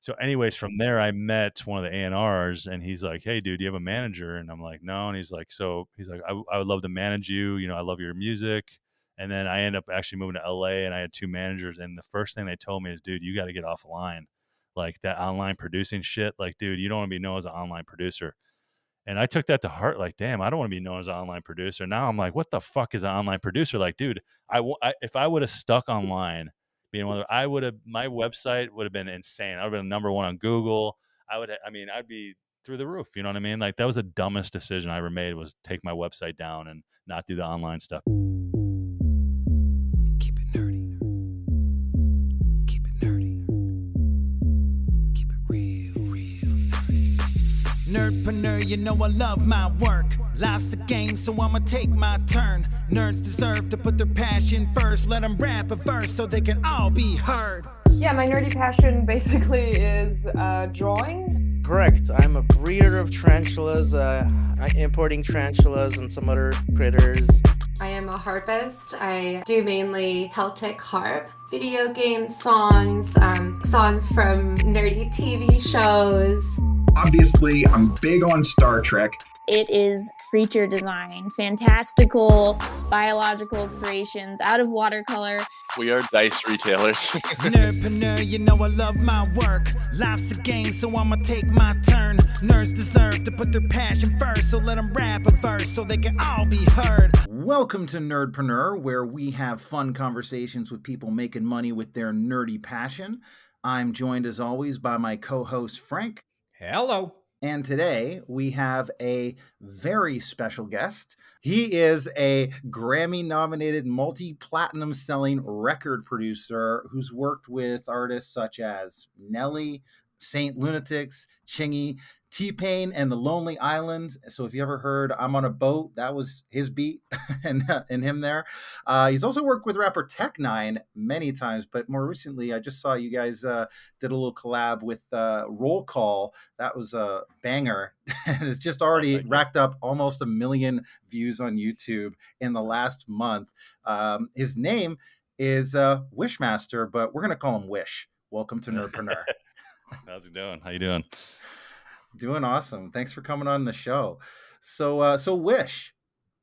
So anyways, from there, I met one of the A&Rs, and he's like, "Hey, dude, do you have a manager?" And I'm like, "No." And he's like, "I would love to manage you. You know, I love your music." And then I end up actually moving to LA, and I had two managers. And the first thing they told me is, "Dude, you got to get offline. Like that online producing shit. Like, dude, you don't want to be known as an online producer." And I took that to heart. Like, damn, I don't want to be known as an online producer. Now I'm like, what the fuck is an online producer? Like, dude, if I would have stuck online, being one of the, I would have, my website would have been insane. I would have been number one on Google. I'd be through the roof. You know what I mean? Like, that was the dumbest decision I ever made, was take my website down and not do the online stuff. Keep it nerdy. Keep it nerdy. Keep it real nerdy. Nerdpreneur, you know I love my work. Life's a game, so I'ma take my turn. Nerds deserve to put their passion first. Let them rap a verse so they can all be heard. Yeah, my nerdy passion basically is drawing. Correct. I'm a breeder of tarantulas, importing tarantulas and some other critters. I am a harpist. I do mainly Celtic harp, video game songs, songs from nerdy TV shows. Obviously, I'm big on Star Trek. It is creature design, fantastical biological creations out of watercolor. We are dice retailers. Nerdpreneur, you know I love my work. Life's a game, so I'ma take my turn. Nerds deserve to put their passion first, so let them rap a verse so they can all be heard. Welcome to Nerdpreneur, where we have fun conversations with people making money with their nerdy passion. I'm joined as always by my co-host Frank. Hello. And today we have a very special guest. He is a Grammy-nominated, multi-platinum selling record producer who's worked with artists such as Nelly, Saint Lunatics, Chingy, T-Pain, and The Lonely Island. So if you ever heard I'm on a Boat, that was his beat and him there. He's also worked with rapper Tech9 many times, but more recently, I just saw you guys did a little collab with Roll Call. That was a banger. And it's just already racked up almost 1 million views on YouTube in the last month. His name is Wyshmaster, but we're going to call him Wysh. Welcome to Nerdpreneur. How's it doing? How you doing? Doing awesome. Thanks for coming on the show. So Wysh,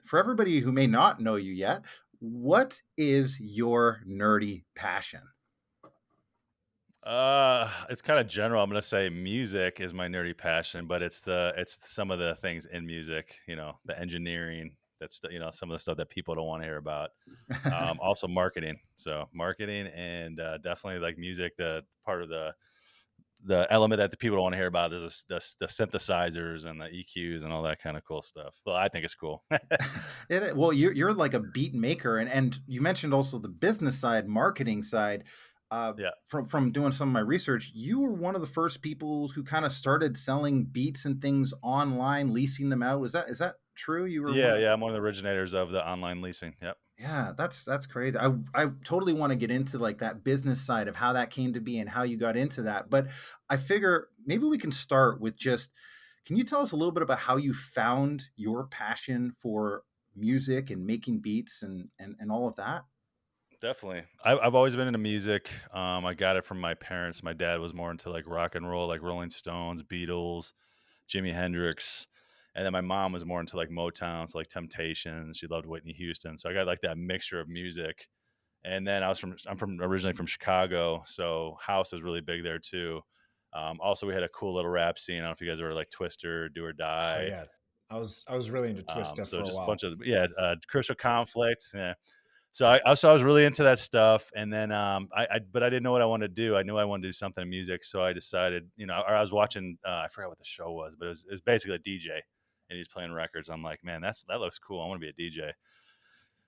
for everybody who may not know you yet, what is your nerdy passion? It's kind of general. I'm gonna say music is my nerdy passion, but it's some of the things in music, you know, the engineering, that's, you know, some of the stuff that people don't want to hear about. Also marketing. So marketing and definitely like music, the part of the element that the people don't want to hear about is the synthesizers and the EQs and all that kind of cool stuff. Well, I think it's cool. Well, you're like a beat maker, and you mentioned also the business side, marketing side. Yeah. From doing some of my research, you were one of the first people who kind of started selling beats and things online, leasing them out. Is that true? You were I'm one of the originators of the online leasing. Yep. Yeah, that's crazy. I totally want to get into like that business side of how that came to be and how you got into that. But I figure maybe we can start with just, can you tell us a little bit about how you found your passion for music and making beats and all of that? Definitely. I've always been into music. I got it from my parents. My dad was more into like rock and roll, like Rolling Stones, Beatles, Jimi Hendrix. And then my mom was more into like Motown, so like Temptations. She loved Whitney Houston. So I got like that mixture of music. And then I'm originally from Chicago, so house is really big there too. Also, we had a cool little rap scene. I don't know if you guys were like Twister, Do or Die. Oh, yeah. I was really into Twist stuff So for just a a while. bunch of Crucial Conflict. Yeah. So I was really into that stuff, and then but I didn't know what I wanted to do. I knew I wanted to do something in music, so I decided, you know, or I was watching. I forgot what the show was, but it was basically a DJ, and he's playing records. I'm like, man, that looks cool. I want to be a DJ.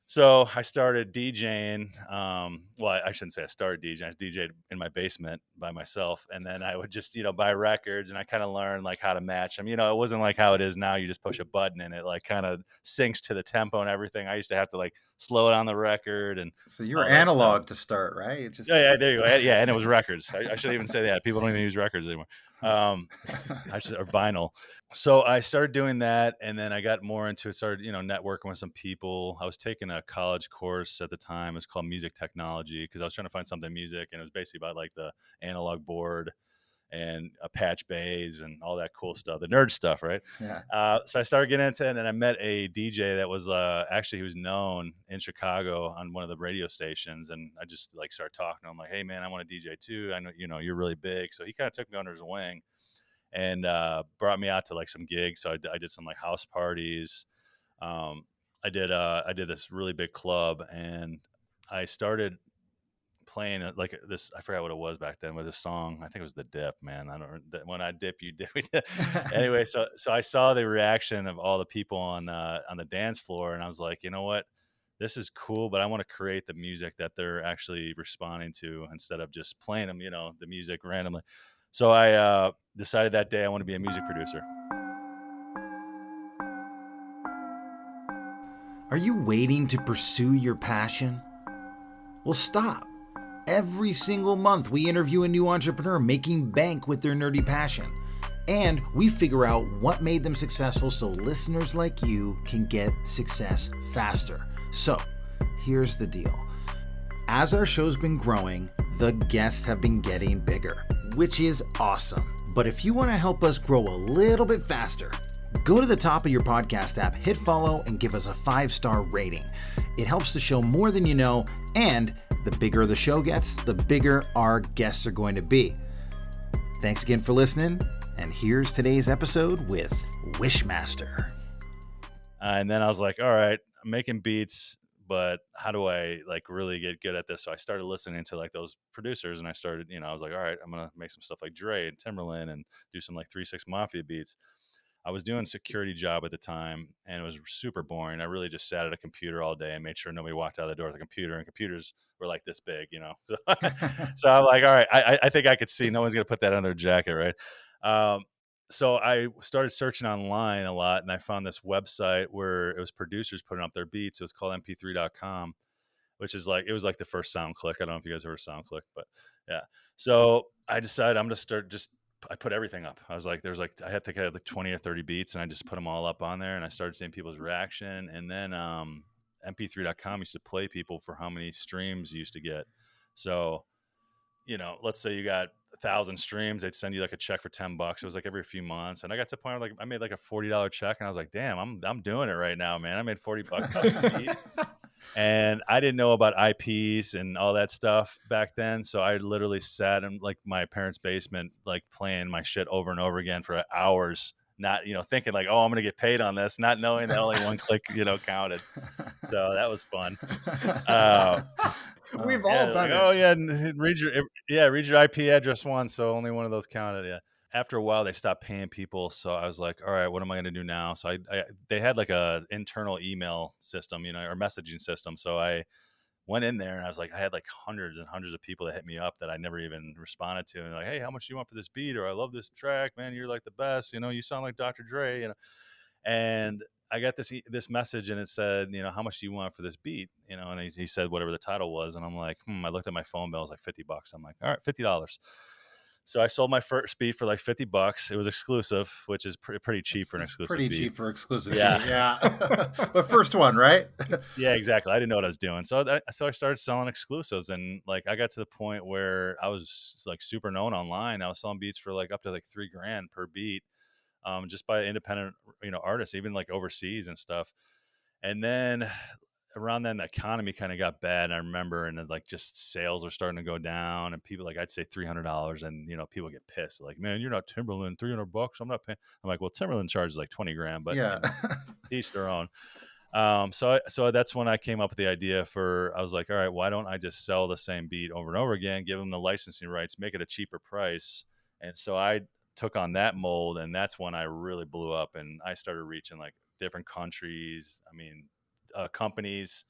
So I started DJing. Well, I shouldn't say I started DJing. I DJed in my basement by myself, and then I would just, you know, buy records, and I kind of learned like how to match them. You know, it wasn't like how it is now. You just push a button and it like kind of syncs to the tempo and everything. I used to have to like slow down the record, and so you were analog to start, right? It just... Yeah, there you go. Yeah, and it was records. I should even say that. People don't even use records anymore. Or vinyl. So I started doing that, and then I got more into it, started, you know, networking with some people. I was taking a college course at the time. It was called music technology, because I was trying to find something music, and it was basically about like the analog board and patch bays and all that cool stuff, the nerd stuff, right? Yeah. So I started getting into it, and I met a DJ that was actually, he was known in Chicago on one of the radio stations, and I just like started talking to him like, hey man, I want to DJ too. I know, you know, you're really big. So he kind of took me under his wing and brought me out to like some gigs. So I did some like house parties. I did this really big club, and I started playing like this. I forgot what it was back then. With a song, I think it was the Dip. Man, I don't. When I dip, you dip. Anyway, so I saw the reaction of all the people on the dance floor, and I was like, you know what, this is cool, but I want to create the music that they're actually responding to instead of just playing them, you know, the music randomly. So I decided that day I want to be a music producer. Are you waiting to pursue your passion? Well, stop. Every single month, we interview a new entrepreneur making bank with their nerdy passion. And we figure out what made them successful so listeners like you can get success faster. So, here's the deal. As our show's been growing, the guests have been getting bigger, which is awesome. But if you want to help us grow a little bit faster, go to the top of your podcast app, hit follow, and give us a 5-star rating. It helps the show more than you know, and the bigger the show gets, the bigger our guests are going to be. Thanks again for listening, and here's today's episode with Wyshmaster. And then I was like, all right, I'm making beats, but how do I like really get good at this? So I started listening to like those producers, and I started, you know, I was like, all right, I'm going to make some stuff like Dre and Timberland and do some like 3-6 Mafia beats. I was doing a security job at the time, and it was super boring. I really just sat at a computer all day and made sure nobody walked out the door with a computer, and computers were like this big, you know? So, so I'm like, all right, I think I could see no one's going to put that on their jacket. Right. So I started searching online a lot, and I found this website where it was producers putting up their beats. It was called mp3.com, which is like, it was like the first SoundClick. I don't know if you guys heard of SoundClick, but yeah. So I decided I'm going to start I put everything up. I was like, I had like 20 or 30 beats, and I just put them all up on there, and I started seeing people's reaction. And then mp3.com used to play people for how many streams you used to get. So, you know, let's say you got 1,000 streams, they'd send you like a check for $10. It was like every few months. And I got to the point where like I made like a $40 check, and I was like, damn, I'm doing it right now, man. I made $40 off beats. And I didn't know about IPs and all that stuff back then. So I literally sat in like my parents' basement, like playing my shit over and over again for hours, not, you know, thinking like, oh, I'm going to get paid on this, not knowing that only one click, you know, counted. So that was fun. We've all done like, it. Oh yeah. Read your IP address once. So only one of those counted. Yeah. After a while, they stopped paying people. So I was like, all right, what am I going to do now? So they had like a internal email system, you know, or messaging system. So I went in there, and I was like, I had like hundreds and hundreds of people that hit me up that I never even responded to. And like, hey, how much do you want for this beat? Or I love this track, man. You're like the best. You know, you sound like Dr. Dre, you know. And I got this message, and it said, you know, how much do you want for this beat? You know, and he said whatever the title was. And I'm like, I looked at my phone bill, it was like $50. I'm like, all right, $50. So I sold my first beat for like $50. It was exclusive, which is pretty cheap for an exclusive beat. Cheap for exclusive Yeah. beat. Yeah. But first one, right? Yeah, exactly. I didn't know what I was doing. So I started selling exclusives, and like I got to the point where I was like super known online. I was selling beats for like up to like $3,000 per beat, just by independent, you know, artists, even like overseas and stuff. And then around then the economy kind of got bad, and I remember, and then like just sales are starting to go down, and people like, I'd say $300, and you know, people get pissed like, man, you're not Timberland, $300, I'm not paying. I'm like, well, Timberland charges like $20,000, but yeah, you know, each their own. So that's when I came up with the idea I was like, all right, why don't I just sell the same beat over and over again, give them the licensing rights, make it a cheaper price. And so I took on that mold, and that's when I really blew up, and I started reaching like different countries. I mean, companies,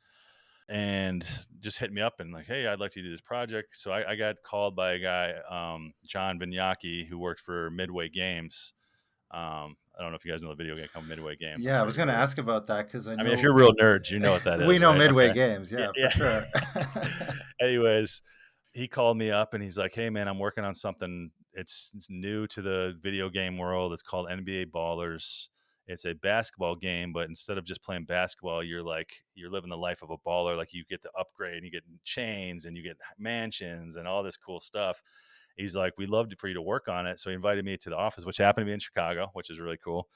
and just hit me up and like, hey, I'd like to do this project. So I got called by a guy, John Vignacchi, who worked for Midway Games. I don't know if you guys know the video game called Midway Games. Yeah, I was going to ask about that because I mean, if you're real nerds, you know what that is. We know right? Midway Okay. Games, yeah, for sure. Anyways, he called me up, and he's like, hey man, I'm working on something. It's new to the video game world. It's called NBA Ballers. It's a basketball game, but instead of just playing basketball, you're living the life of a baller. Like you get to upgrade, and you get chains, and you get mansions, and all this cool stuff. He's like, we'd love for you to work on it. So he invited me to the office, which happened to be in Chicago, which is really cool.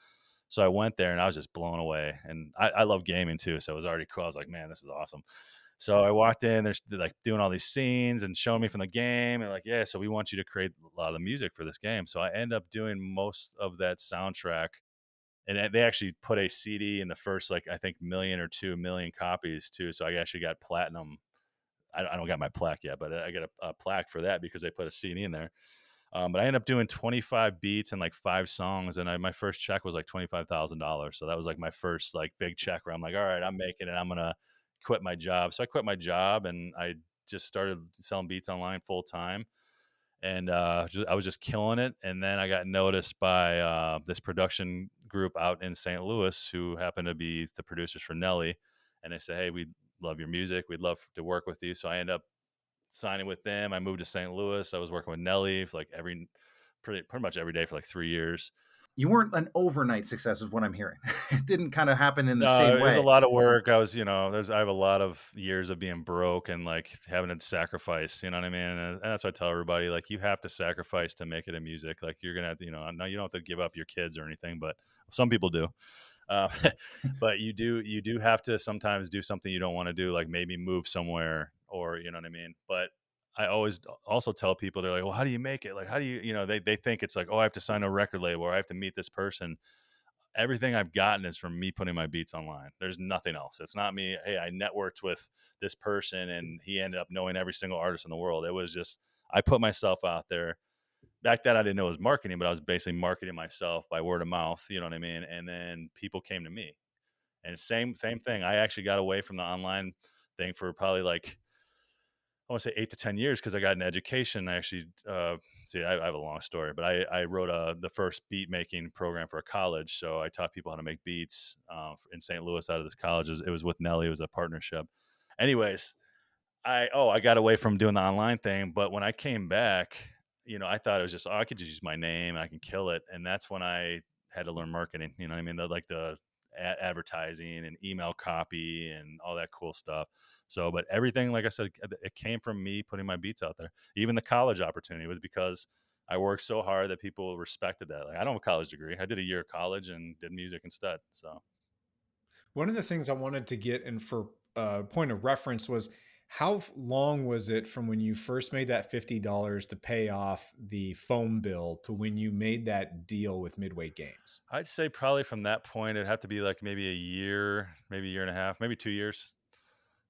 So I went there and I was just blown away. And I love gaming too. So it was already cool. I was like, man, this is awesome. So I walked in, they're like doing all these scenes and showing me from the game. And like, yeah, so we want you to create a lot of the music for this game. So I end up doing most of that soundtrack. And they actually put a CD in the first, like, I think 1 or 2 million copies too. So I actually got platinum. I don't got my plaque yet, but I got a plaque for that because they put a CD in there. But I ended up doing 25 beats and like 5 songs, and my first check was like $25,000. So that was like my first like big check where I'm like, all right, I'm making it. I'm gonna quit my job. So I quit my job and I just started selling beats online full time, and I was just killing it. And then I got noticed by this production group out in St. Louis who happened to be the producers for Nelly, and they said, hey, we love your music. We'd love to work with you. So I ended up signing with them. I moved to St. Louis. I was working with Nelly for like pretty much every day for like 3 years. You weren't an overnight success, is what I'm hearing. It didn't kind of happen in the No, same it was a way. lot of work. I was, I have a lot of years of being broke and like having to sacrifice, you know what I mean? And that's what I tell everybody, like, you have to sacrifice to make it in music. Like, you're going to have to, no, you don't have to give up your kids or anything, but some people do. Uh, but you do have to sometimes do something you don't want to do, like maybe move somewhere, or you know what I mean. But I always also tell people, they're like, well, how do you make it? Like, how do you, they think it's like, oh, I have to sign a record label or I have to meet this person. Everything I've gotten is from me putting my beats online. There's nothing else. It's not me, hey, I networked with this person and he ended up knowing every single artist in the world. It was just, I put myself out there. Back then I didn't know it was marketing, but I was basically marketing myself by word of mouth, you know what I mean? And then people came to me. And same thing. I actually got away from the online thing for probably like, I want to say 8 to 10 years, because I got an education. I actually I have a long story, but I wrote the first beat making program for a college. So I taught people how to make beats in St. Louis out of this college. It was with Nelly. It was a partnership. Anyways, I got away from doing the online thing, but when I came back, I thought it was just, I could just use my name and I can kill it. And that's when I had to learn marketing. You know what I mean? Like the advertising and email copy and all that cool stuff. So, but everything, like I said, it came from me putting my beats out there. Even the college opportunity was because I worked so hard that people respected that. Like, I don't have a college degree. I did a year of college and did music instead. So one of the things I wanted to get in for point of reference was, how long was it from when you first made that $50 to pay off the phone bill to when you made that deal with Midway Games? I'd say probably from that point, it'd have to be like maybe a year, maybe a year and a half, maybe 2 years.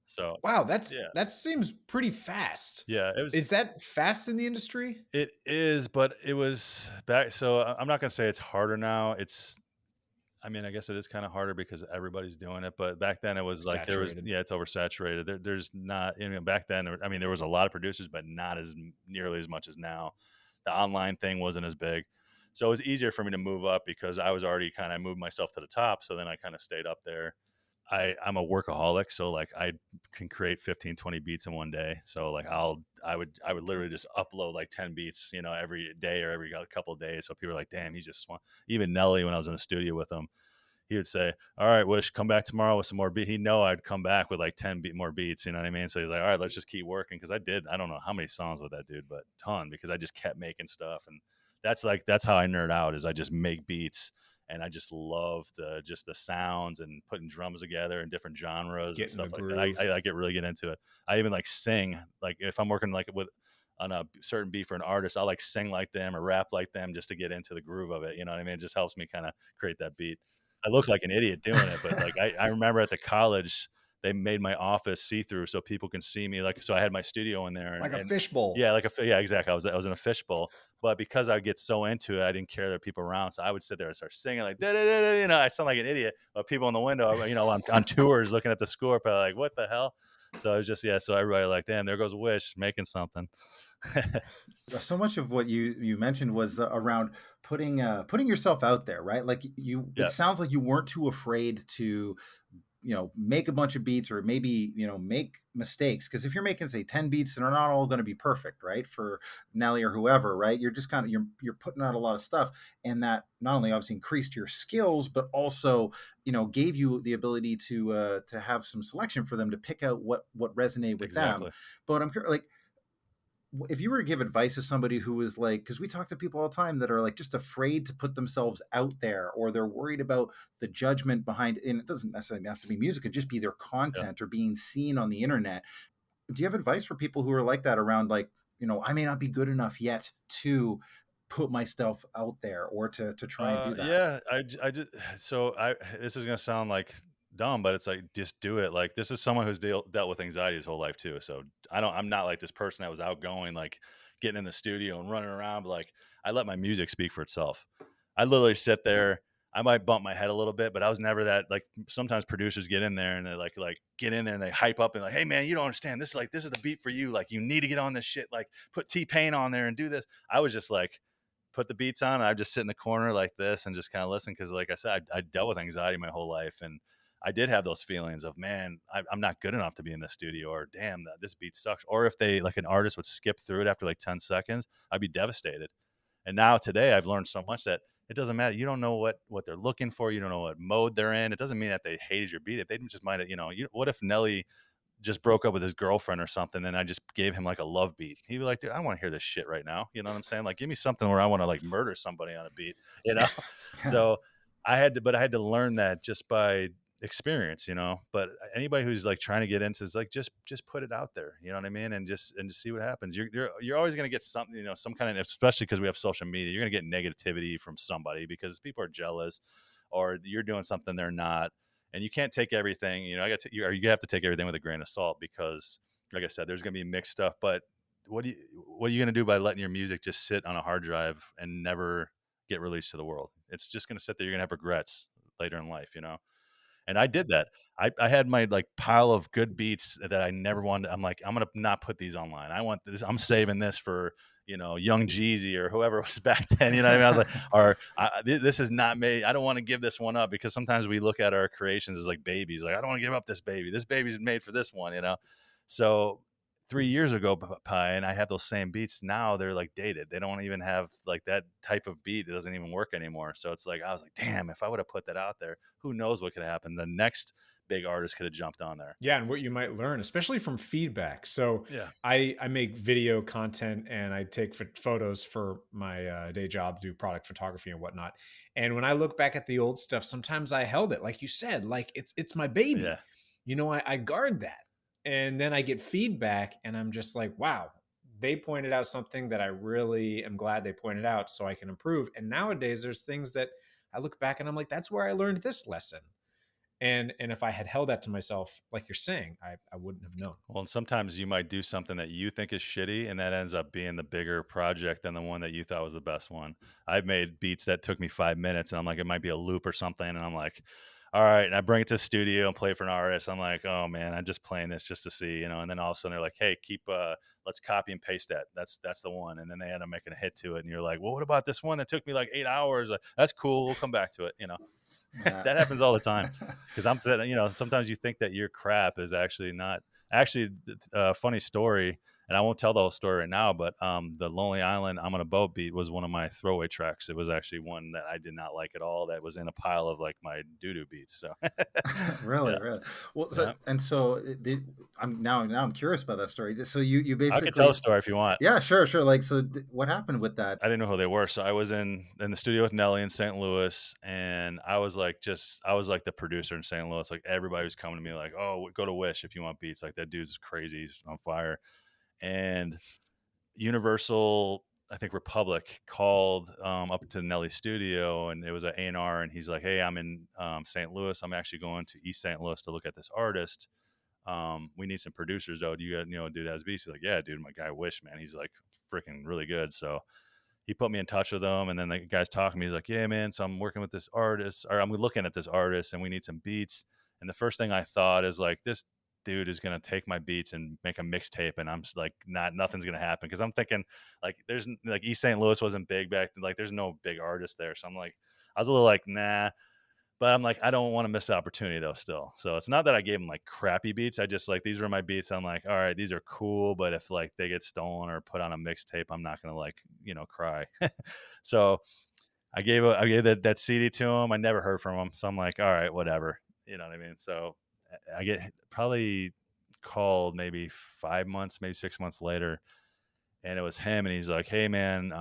So Wow, yeah, that seems pretty fast. yeah, it was. Is that fast in the industry? It is, but it was back. So I'm not gonna say it's harder now. I mean, I guess it is kind of harder because everybody's doing it. But back then, it was like Saturated. it's oversaturated. There's not, back then. I mean, there was a lot of producers, but not as nearly as much as now. The online thing wasn't as big, so it was easier for me to move up because I was already kind of moved myself to the top. So then I kind of stayed up there. I'm a workaholic, so like I can create 15, 20 beats in one day. So like I would literally just upload like 10 beats, every day or every couple of days. So people are like, damn, he's just even Nelly, when I was in the studio with him, he would say, all right, Wish, come back tomorrow with some more beat. He know I'd come back with like 10 more beats, you know what I mean? So he's like, all right, let's just keep working. Cause I don't know how many songs with that dude, but ton, because I just kept making stuff. And that's how I nerd out, is I just make beats. And I just love the sounds and putting drums together in different genres and Get in the stuff like that. groove. I like really get into it. I even like sing, like if I'm working like on a certain beat for an artist, I like sing like them or rap like them just to get into the groove of it. You know what I mean? It just helps me kind of create that beat. I look like an idiot doing it, but like I remember at the college, they made my office see-through so people can see me. Like, so I had my studio in there, Like a and fishbowl. yeah, yeah, exactly. I was in a fishbowl, but because I get so into it, I didn't care there were people around, so I would sit there and start singing like, da, da, da, da, I sound like an idiot. But people in the window, on tours looking at the score, probably like, what the hell? So it was just, yeah. So everybody like, damn, there goes Wish making something. So much of what you mentioned was around putting yourself out there, right? Like Yeah. it sounds like you weren't too afraid to make a bunch of beats, or maybe make mistakes, because if you're making, say, 10 beats, and they're not all going to be perfect, right, for Nelly or whoever, right, you're just kind of you're putting out a lot of stuff, and that not only obviously increased your skills, but also gave you the ability to have some selection for them to pick out what resonated with Exactly. them. But I'm curious, like, if you were to give advice to somebody who is like, because we talk to people all the time that are like just afraid to put themselves out there, or they're worried about the judgment behind, and it doesn't necessarily have to be music, it could just be their content or being seen on the internet. Do you have advice for people who are like that around, like, I may not be good enough yet to put myself out there, or to try and do that? Yeah, I just so I this is gonna sound like dumb, but it's like just do it. Like this is someone who's dealt with anxiety his whole life too. So I'm not like this person that was outgoing, like getting in the studio and running around. But like I let my music speak for itself. I literally sit there. I might bump my head a little bit, but I was never that. Like sometimes producers get in there and they like get in there and they hype up and like, hey man, you don't understand. This is the beat for you. Like you need to get on this shit. Like put T-Pain on there and do this. I was just like, put the beats on. I just sit in the corner like this and just kind of listen. Because like I said, I dealt with anxiety my whole life. And I did have those feelings of, man, I'm not good enough to be in the studio, or damn, this beat sucks. Or if they like an artist would skip through it after like 10 seconds, I'd be devastated. And now today I've learned so much that it doesn't matter. You don't know what they're looking for. You don't know what mode they're in. It doesn't mean that they hated your beat. If they just might have, what if Nelly just broke up with his girlfriend or something, then I just gave him like a love beat. He'd be like, dude, I don't want to hear this shit right now. You know what I'm saying? Like, give me something where I want to like murder somebody on a beat, you know? So I had to learn that just by experience, but anybody who's like trying to get into is like, just put it out there. You know what I mean? And just see what happens. You're always going to get something, some kind of, especially because we have social media, you're going to get negativity from somebody because people are jealous or you're doing something they're not. And you can't take everything, you have to take everything with a grain of salt because, like I said, there's going to be mixed stuff. But what are you going to do by letting your music just sit on a hard drive and never get released to the world? It's just going to sit there. You're going to have regrets later in life, And I did that. I had my like pile of good beats that I never wanted. I'm like, I'm gonna not put these online. I want this. I'm saving this for Young Jeezy or whoever was back then. You know what I mean? I was like, or this is not made. I don't want to give this one up because sometimes we look at our creations as like babies. Like I don't want to give up this baby. This baby's made for this one. So 3 years ago, Pi, and I have those same beats now. They're like dated. They don't even have like that type of beat. It doesn't even work anymore. So it's like I was like, damn, if I would have put that out there, who knows what could happen? The next big artist could have jumped on there. Yeah, and what you might learn, especially from feedback. So Yeah, I make video content and I take photos for my day job, do product photography and whatnot. And when I look back at the old stuff, sometimes I held it, like you said, like it's my baby. Yeah. I guard that. And then I get feedback and I'm just like, wow, they pointed out something that I really am glad they pointed out so I can improve. And nowadays there's things that I look back and I'm like, that's where I learned this lesson. And if I had held that to myself, like you're saying, I wouldn't have known. Well, and sometimes you might do something that you think is shitty, and that ends up being the bigger project than the one that you thought was the best one. I've made beats that took me 5 minutes, and I'm like, it might be a loop or something, and I'm like, all right, and I bring it to the studio and play for an artist. I'm like, oh man, I'm just playing this just to see, and then all of a sudden they're like, hey, let's copy and paste that. That's the one, and then they end up making a hit to it, and you're like, well, what about this one that took me like 8 hours? Like, that's cool. We'll come back to it. That happens all the time because sometimes you think that your crap is actually not. Actually, funny story, and I won't tell the whole story right now, but the Lonely Island I'm on a boat beat was one of my throwaway tracks. It was actually one that I did not like at all, that was in a pile of like my doo-doo beats. So really well, I'm curious about that story. So you basically, I can tell the story if you want. Yeah, sure. Like, so what happened with that? I didn't know who they were, so I was in the studio with Nelly in St. Louis, and I was like the producer in St. Louis. Like everybody was coming to me like, oh, go to Wysh if you want beats. Like that dude's crazy, he's on fire. And Universal, I think Republic, called up to Nelly's studio, and it was an A&R, and he's like, hey, I'm in St. Louis. I'm actually going to East St. Louis to look at this artist. We need some producers though. Do you got, dude has beats? He's like, yeah, dude, my guy Wysh, man, he's like freaking really good. So he put me in touch with them, and then the guy's talking to me. He's like, yeah, man, so I'm working with this artist, or I'm looking at this artist, and we need some beats. And the first thing I thought is like, this dude is going to take my beats and make a mixtape, and I'm just like, nothing's going to happen. Cause I'm thinking like, there's like East St. Louis wasn't big back then. Like there's no big artist there. So I'm like, I was a little like, nah, but I'm like, I don't want to miss the opportunity though still. So it's not that I gave them like crappy beats. I just like, these were my beats. I'm like, all right, these are cool. But if like they get stolen or put on a mixtape, I'm not going to like, cry. So I gave that CD to him. I never heard from him. So I'm like, all right, whatever. You know what I mean? So I get probably called maybe 5 months, maybe 6 months later. and it was him, and he's like, "Hey man,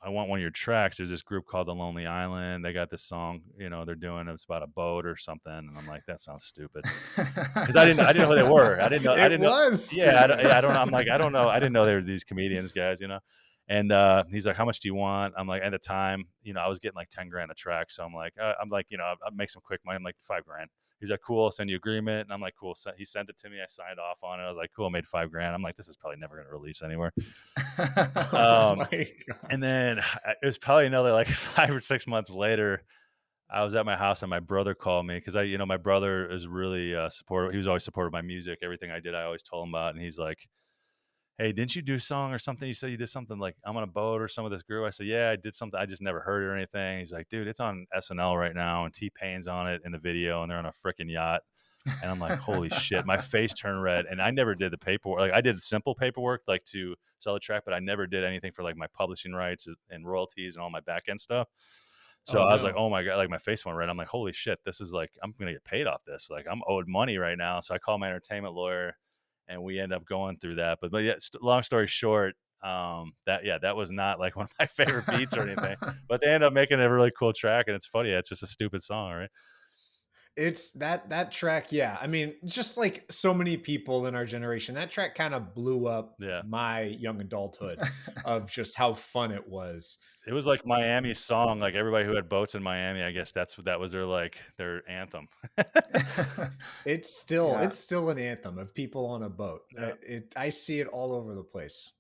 I want one of your tracks. There's this group called The Lonely Island. They got this song, they're doing. It's about a boat or something." And I'm like, "That sounds stupid," because I didn't know who they were. I It didn't know. was Yeah, stupid. I don't know. I'm like, I don't know. I didn't know they were these comedians guys. And he's like, "How much do you want?" I'm like, at the time, I was getting like 10 grand a track, so I'm like, I'll make some quick money. I'm like, 5 grand. He's like, "Cool, I'll send you agreement." And I'm like, "Cool." So he sent it to me. I signed off on it. I was like, "Cool," I made 5 grand. I'm like, "This is probably never going to release anywhere." Oh my God. And then it was probably another like 5 or 6 months later. I was at my house and my brother called me because my brother is really supportive. He was always supportive of my music. Everything I did, I always told him about. And he's like, "Hey, didn't you do a song or something? You said you did something like I'm on a boat or some of this group." I said, "Yeah, I did something. I just never heard it or anything." He's like, "Dude, it's on SNL right now and T-Pain's on it in the video and they're on a freaking yacht." And I'm like, "Holy shit." My face turned red. And I never did the paperwork. Like I did simple paperwork like to sell the track, but I never did anything for like my publishing rights and royalties and all my back end stuff. So Oh I was like, no. "Oh my God," like my face went red. I'm like, "Holy shit, this is like, I'm going to get paid off this. Like I'm owed money right now." So I called my entertainment lawyer and we end up going through that. But yeah, long story short, that was not like one of my favorite beats or anything, but they end up making a really cool track. And it's funny. It's just a stupid song, right? It's that track, yeah. I mean, just like so many people in our generation, that track kind of blew up Yeah. my young adulthood of just how fun it was. It was like Miami's song. Like everybody who had boats in Miami, I guess that was their anthem. It's Yeah. still an anthem of people on a boat. Yeah. I see it all over the place.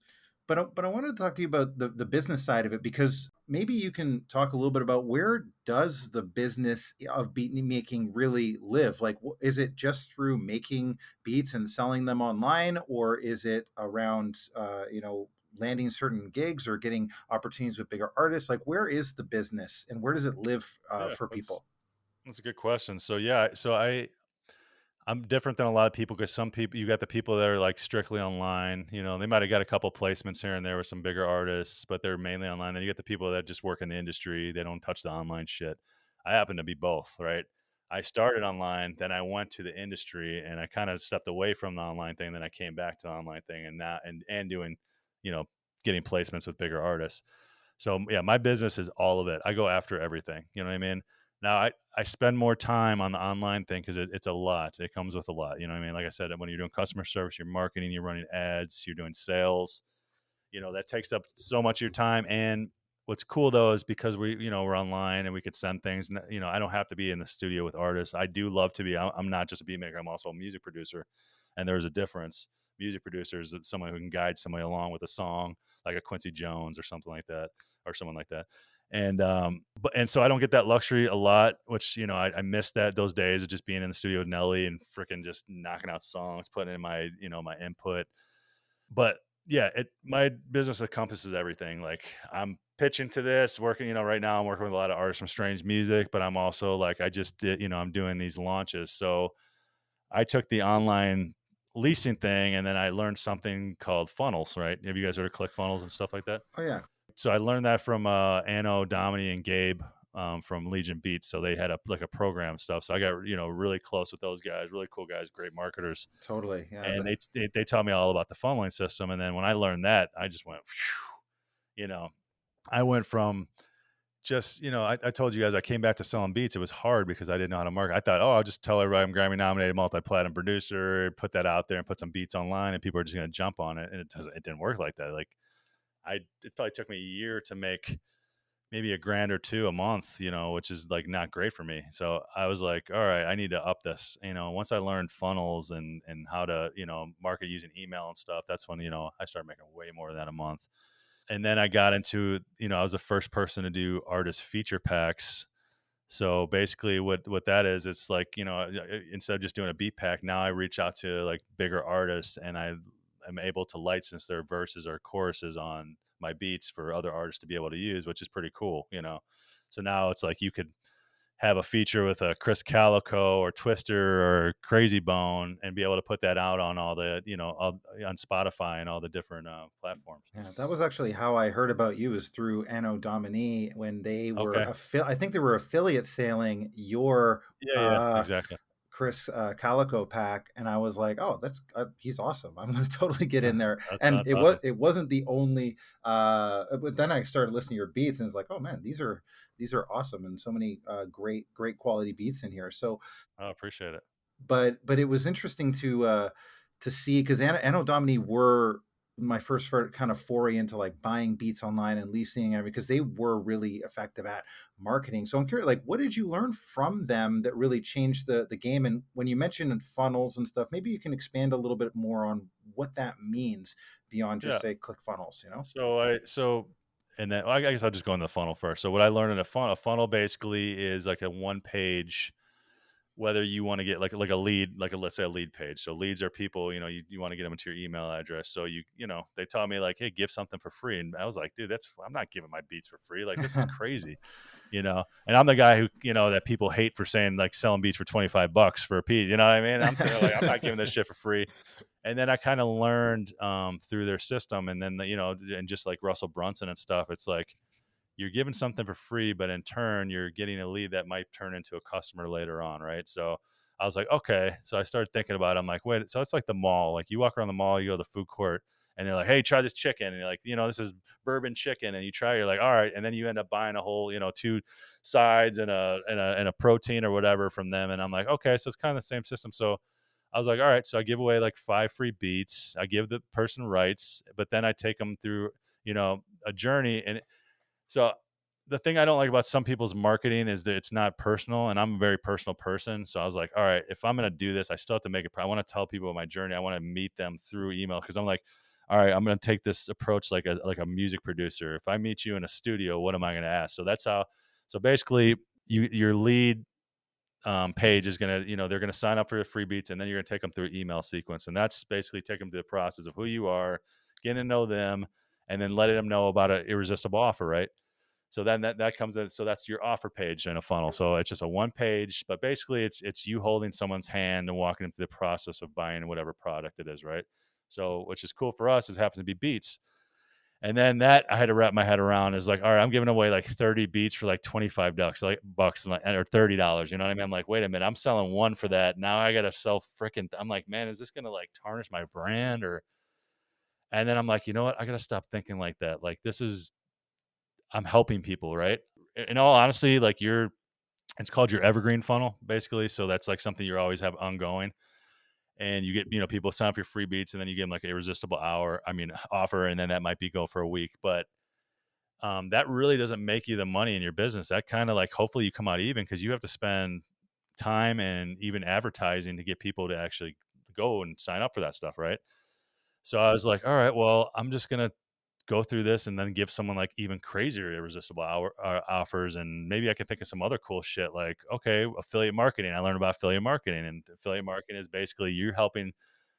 But I wanted to talk to you about the business side of it, because maybe you can talk a little bit about where does the business of beat making really live? Like, is it just through making beats and selling them online, or is it around landing certain gigs or getting opportunities with bigger artists? Like, where is the business and where does it live Yeah, for that's people? that's a good question. So yeah, I'm different than a lot of people because some people, you got the people that are like strictly online. They might have got a couple placements here and there with some bigger artists, but they're mainly online. Then you get the people that just work in the industry. They don't touch the online shit. I happen to be both, right? I started online, then I went to the industry and I kind of stepped away from the online thing. Then I came back to the online thing and now, and doing, you know, getting placements with bigger artists. So yeah, my business is all of it. I go after everything. You know what I mean? Now I spend more time on the online thing because it's a lot. It comes with a lot. You know what I mean? Like I said, when you're doing customer service, you're marketing, you're running ads, you're doing sales. That takes up so much of your time. And what's cool though is because we're online and we could send things. I don't have to be in the studio with artists. I do love to be. I'm not just a beat maker. I'm also a music producer, and there's a difference. Music producer is someone who can guide somebody along with a song, like a Quincy Jones or something like that, or someone like that. And so I don't get that luxury a lot, which I miss those days of just being in the studio with Nelly and freaking just knocking out songs, putting in my input. But yeah, my business encompasses everything. Like I'm pitching to this, working, right now I'm working with a lot of artists from Strange Music, but I'm also like, I just did, I'm doing these launches. So I took the online leasing thing and then I learned something called funnels, right? Have you guys heard of ClickFunnels and stuff like that? Oh yeah. So I learned that from Anno, Domini, and Gabe from Legion Beats. So they had a program stuff. So I got really close with those guys, really cool guys, great marketers, Totally. Yeah. and they taught me all about the funneling system. And then when I learned that, I just went, phew, I went from just I told you guys I came back to selling beats. It was hard because I didn't know how to market. I thought, oh, I'll just tell everybody I'm Grammy nominated, multi-platinum producer, put that out there, and put some beats online, and people are just going to jump on it. And it didn't work like that. Like it probably took me a year to make maybe a grand or two a month, which is like not great for me. So I was like, all right, I need to up this. Once I learned funnels and how to, market using email and stuff, that's when, I started making way more than a month. And then I got into, I was the first person to do artist feature packs. So basically what that is, it's like, instead of just doing a beat pack, now I reach out to like bigger artists and I am able to license their verses or choruses on my beats for other artists to be able to use, which is pretty cool, So now it's like you could have a feature with a Chris Calico or Twister or Crazy Bone and be able to put that out on all the, on Spotify and all the different platforms. Yeah, that was actually how I heard about you, is through Anno Domini, when they were Okay. I think they were affiliate selling your Yeah, exactly. Chris Calico pack, and I was like, oh, that's he's awesome. I'm going to totally get in there. And That's awesome. it wasn't the only. But then I started listening to your beats, and it's like, oh man, these are awesome, and so many great quality beats in here. So I appreciate it. but it was interesting to see, because Anno Domini were my first kind of foray into like buying beats online and leasing, and because they were really effective at marketing. So I'm curious, like, what did you learn from them that really changed the game? And when you mentioned funnels and stuff, maybe you can expand a little bit more on what that means beyond just say ClickFunnels, you know? And then I guess I'll just go in the funnel first. So what I learned in a funnel basically is like a one page, whether you want to get like a lead, like let's say a lead page. So leads are people, you want to get them into your email address. So they taught me like, hey, give something for free. And I was like, dude, I'm not giving my beats for free. Like, this is crazy, and I'm the guy who, that people hate for saying like selling beats for $25 for a piece. You know what I mean? I'm saying like, I'm not giving this shit for free. And then I kind of learned through their system. And then, and just like Russell Brunson and stuff, it's like, you're giving something for free, but in turn, you're getting a lead that might turn into a customer later on, right? So I was like, okay. So I started thinking about it. I'm like, wait, so it's like the mall. Like you walk around the mall, you go to the food court, and they're like, hey, try this chicken. And you're like, this is bourbon chicken. And you try, you're like, all right. And then you end up buying a whole, 2 sides and a protein or whatever from them. And I'm like, okay, so it's kind of the same system. So I was like, all right. So I give away like 5 free beats. I give the person rights, but then I take them through, a journey. And so the thing I don't like about some people's marketing is that it's not personal, and I'm a very personal person. So I was like, all right, if I'm going to do this, I still have to make it. I want to tell people my journey. I want to meet them through email, because I'm like, all right, I'm going to take this approach like a music producer. If I meet you in a studio, what am I going to ask? So that's how. So basically, your lead page is going to, they're going to sign up for the free beats, and then you're going to take them through an email sequence, and that's basically take them through the process of who you are, getting to know them, and then letting them know about an irresistible offer, right? So then that comes in. So that's your offer page in a funnel. So it's just a one page, but basically it's you holding someone's hand and walking them through the process of buying whatever product it is, right? So which is cool for us, it happens to be beats. And then that I had to wrap my head around is like, all right, I'm giving away like 30 beats for like $25, like bucks, or $30. You know what I mean? I'm like, wait a minute, I'm selling one for that. Now I got to sell freaking, I'm like, man, is this going to like tarnish my brand? And then I'm like, you know what? I got to stop thinking like that. Like I'm helping people, right? In all honesty, like it's called your evergreen funnel, basically. So that's like something you always have ongoing, and you get, people sign up for your free beats, and then you give them like an irresistible offer, and then that might be go for a week. But that really doesn't make you the money in your business. That kind of like, hopefully you come out even, because you have to spend time and even advertising to get people to actually go and sign up for that stuff, right? So I was like, all right, well, I'm just going to go through this and then give someone like even crazier irresistible offers. And maybe I can think of some other cool shit, like, okay, affiliate marketing. I learned about affiliate marketing, and affiliate marketing is basically you're helping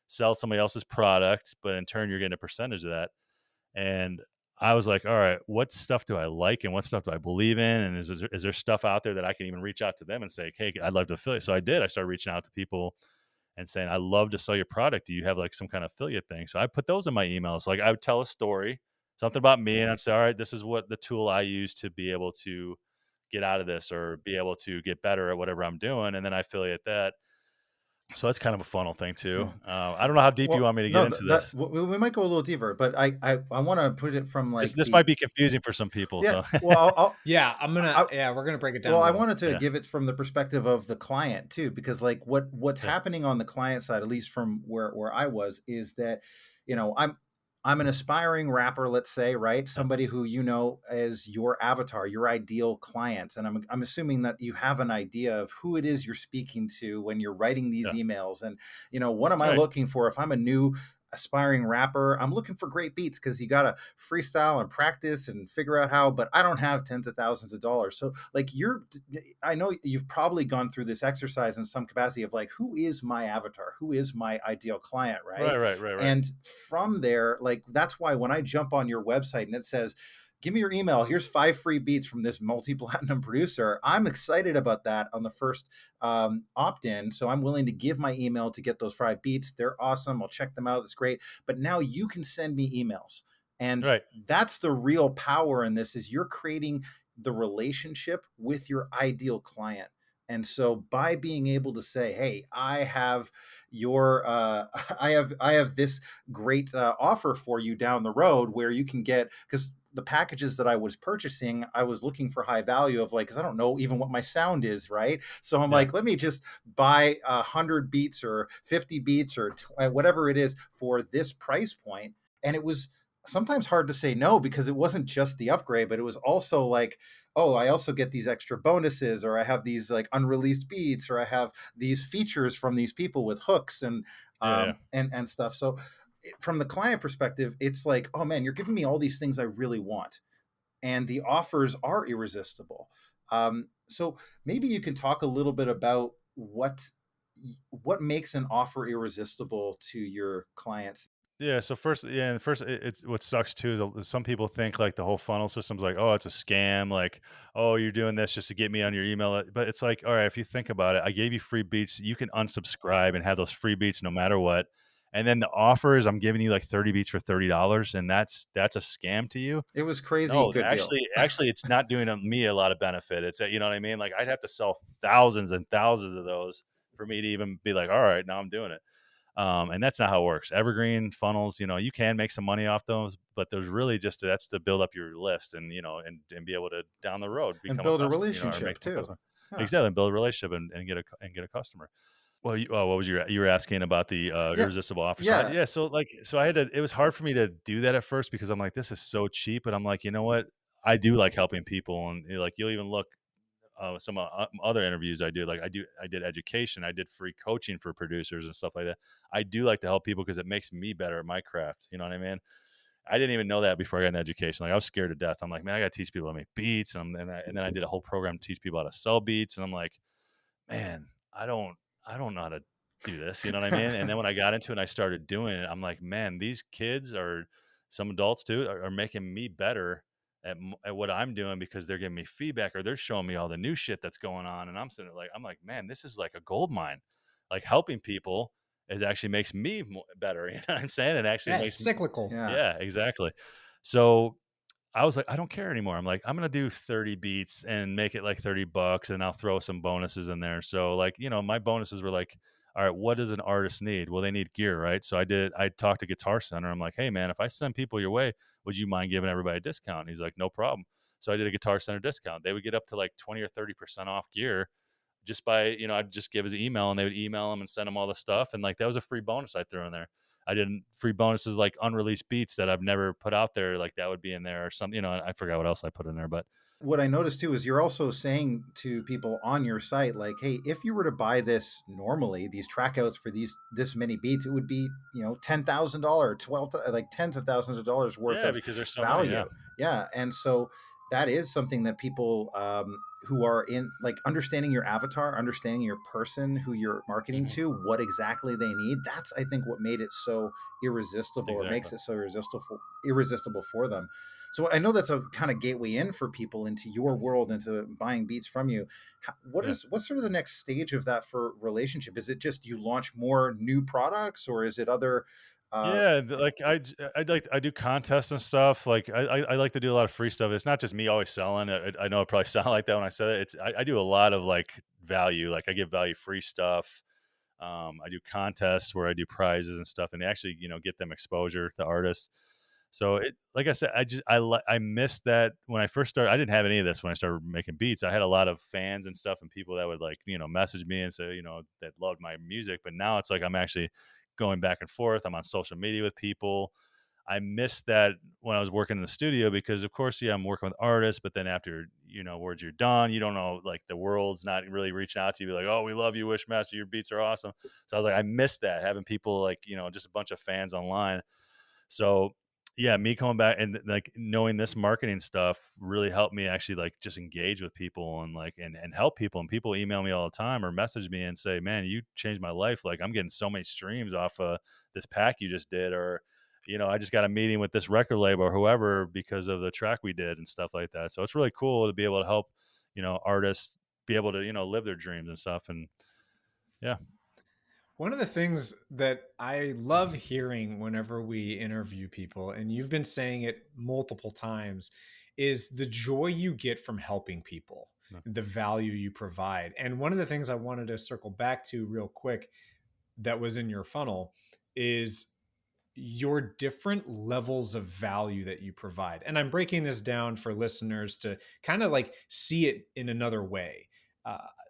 sell somebody else's product, but in turn you're getting a percentage of that. And I was like, all right, what stuff do I like and what stuff do I believe in? And is there stuff out there that I can even reach out to them and say, hey, I'd love to affiliate. So I did. I started reaching out to people and saying, I love to sell your product. Do you have like some kind of affiliate thing? So I put those in my emails. Like I would tell a story, something about me, and I'd say, all right, this is what the tool I use to be able to get out of this or be able to get better at whatever I'm doing. And then I affiliate that. So that's kind of a funnel thing too. I don't know how deep you want me to get into this. We might go a little deeper, but I want to put it from like this might be confusing for some people. Yeah. So. Well, we're gonna break it down. Well, I wanted to give it from the perspective of the client too, because like what's happening on the client side, at least from where I was, is that, I'm an aspiring rapper, let's say, right? Somebody who as your avatar, your ideal client. And I'm assuming that you have an idea of who it is you're speaking to when you're writing these emails. And, what am I looking for? If I'm a new aspiring rapper, I'm looking for great beats, because you got to freestyle and practice and figure out how, but I don't have tens of thousands of dollars. So like I know you've probably gone through this exercise in some capacity of like, who is my avatar? Who is my ideal client? Right. And from there, like, that's why when I jump on your website and it says, give me your email, here's 5 free beats from this multi-platinum producer, I'm excited about that on the first opt-in. So I'm willing to give my email to get those 5 beats. They're awesome. I'll check them out. It's great. But now you can send me emails. And that's the real power in this, is you're creating the relationship with your ideal client. And so by being able to say, hey, I have your I have this great offer for you down the road where you can get, because the packages that I was purchasing, I was looking for high value of, like, because I don't know even what my sound is, right? So I'm like, let me just buy 100 beats or 50 beats or whatever it is for this price point. And it was sometimes hard to say no, because it wasn't just the upgrade, but it was also like, oh, I also get these extra bonuses, or I have these like unreleased beats, or I have these features from these people with hooks and and stuff. So from the client perspective, it's like, oh man, you're giving me all these things I really want, and the offers are irresistible. So maybe you can talk a little bit about what makes an offer irresistible to your clients. Yeah. So first, it's what sucks too. Is some people think like the whole funnel system's like, oh, it's a scam. Like, oh, you're doing this just to get me on your email. But it's like, all right, if you think about it, I gave you free beats. You can unsubscribe and have those free beats no matter what. And then the offer is I'm giving you like 30 beats for $30, and that's a scam to you. It was crazy No, good deal. actually, it's not doing me a lot of benefit. It's you know what I mean. Like I'd have to sell thousands and thousands of those for me to even be like, all right, now I'm doing it. And that's not how it works. Evergreen funnels, you can make some money off those, but there's really just that's to build up your list and and be able to down the road And become a build a customer, or relationship make them a too. customer. Huh. Exactly, and build a relationship and get a customer. Well, what was you were asking about the Yeah. irresistible offer? So Yeah. so I had to. It was hard for me to do that at first because I'm like, this is so cheap, but I'm like, you know what? I do like helping people, and like you'll even look some other interviews I do. Like I did education, I did free coaching for producers and stuff like that. I do like to help people because it makes me better at my craft. You know what I mean? I didn't even know that before I got an education. Like I was scared to death. I'm like, man, I got to teach people how to make beats, and then I did a whole program to teach people how to sell beats, and I'm like, man, I don't know how to do this. You know what I mean? And then when I got into it and I started doing it, I'm like, man, these kids are some adults too are making me better at what I'm doing because they're giving me feedback or they're showing me all the new shit that's going on. And I'm sitting there like, I'm like, man, this is like a gold mine. Like helping people is actually makes me better. You know what I'm saying? It actually That's makes me, cyclical. yeah, exactly. So I was like, I don't care anymore. I'm like, I'm gonna do 30 beats and make it like $30, and I'll throw some bonuses in there. So like, my bonuses were like, all right, what does an artist need? Well, they need gear, right? So I talked to Guitar Center. I'm like, hey man, if I send people your way, would you mind giving everybody a discount? And he's like, no problem. So I did a Guitar Center discount. They would get up to like 20 or 30% off gear just by, I'd just give his email and they would email him and send him all the stuff. And like, that was a free bonus I threw in there. I did free bonuses like unreleased beats that I've never put out there. Like that would be in there or something, I forgot what else I put in there, but What I noticed too is you're also saying to people on your site, like, hey, if you were to buy this normally, these track outs for this many beats, it would be, $10,000, like tens of thousands of dollars worth yeah, of because there's so many. value. Yeah. Yeah. And so that is something that people who are in, like, understanding your avatar, understanding your person who you're marketing Mm-hmm. to, what exactly they need. That's, I think, what made it so irresistible, or Exactly. makes it so irresistible for them. So I know that's a kind of gateway in for people into your world, into buying beats from you. Yeah. What's sort of the next stage of that for relationship? Is it just you launch more new products, or is it other? Yeah, like I do contests and stuff. Like I like to do a lot of free stuff. It's not just me always selling. I know it probably sound like that when I said it. I do a lot of like value. Like I give value free stuff. I do contests where I do prizes and stuff, and they actually get them exposure to artists. So like I said, I missed that when I first started. I didn't have any of this when I started making beats. I had a lot of fans and stuff, and people that would like message me and say that loved my music. But now it's like I'm actually going back and forth. I'm on social media with people. I missed that when I was working in the studio because, of course, yeah, I'm working with artists, but then after, words you're done, you don't know, like the world's not really reaching out to you, like, oh, we love you, Wyshmaster, your beats are awesome. So I was like, I missed that, having people like, just a bunch of fans online. So yeah, me coming back and like knowing this marketing stuff really helped me actually like just engage with people and like and help people. And people email me all the time or message me and say, man, you changed my life. Like I'm getting so many streams off this pack you just did, or I just got a meeting with this record label or whoever because of the track we did and stuff like that. So it's really cool to be able to help artists be able to live their dreams and stuff. And yeah. One of the things that I love hearing whenever we interview people, and you've been saying it multiple times, is the joy you get from helping people. the value you provide. And one of the things I wanted to circle back to real quick that was in your funnel is your different levels of value that you provide. And I'm breaking this down for listeners to kind of like see it in another way.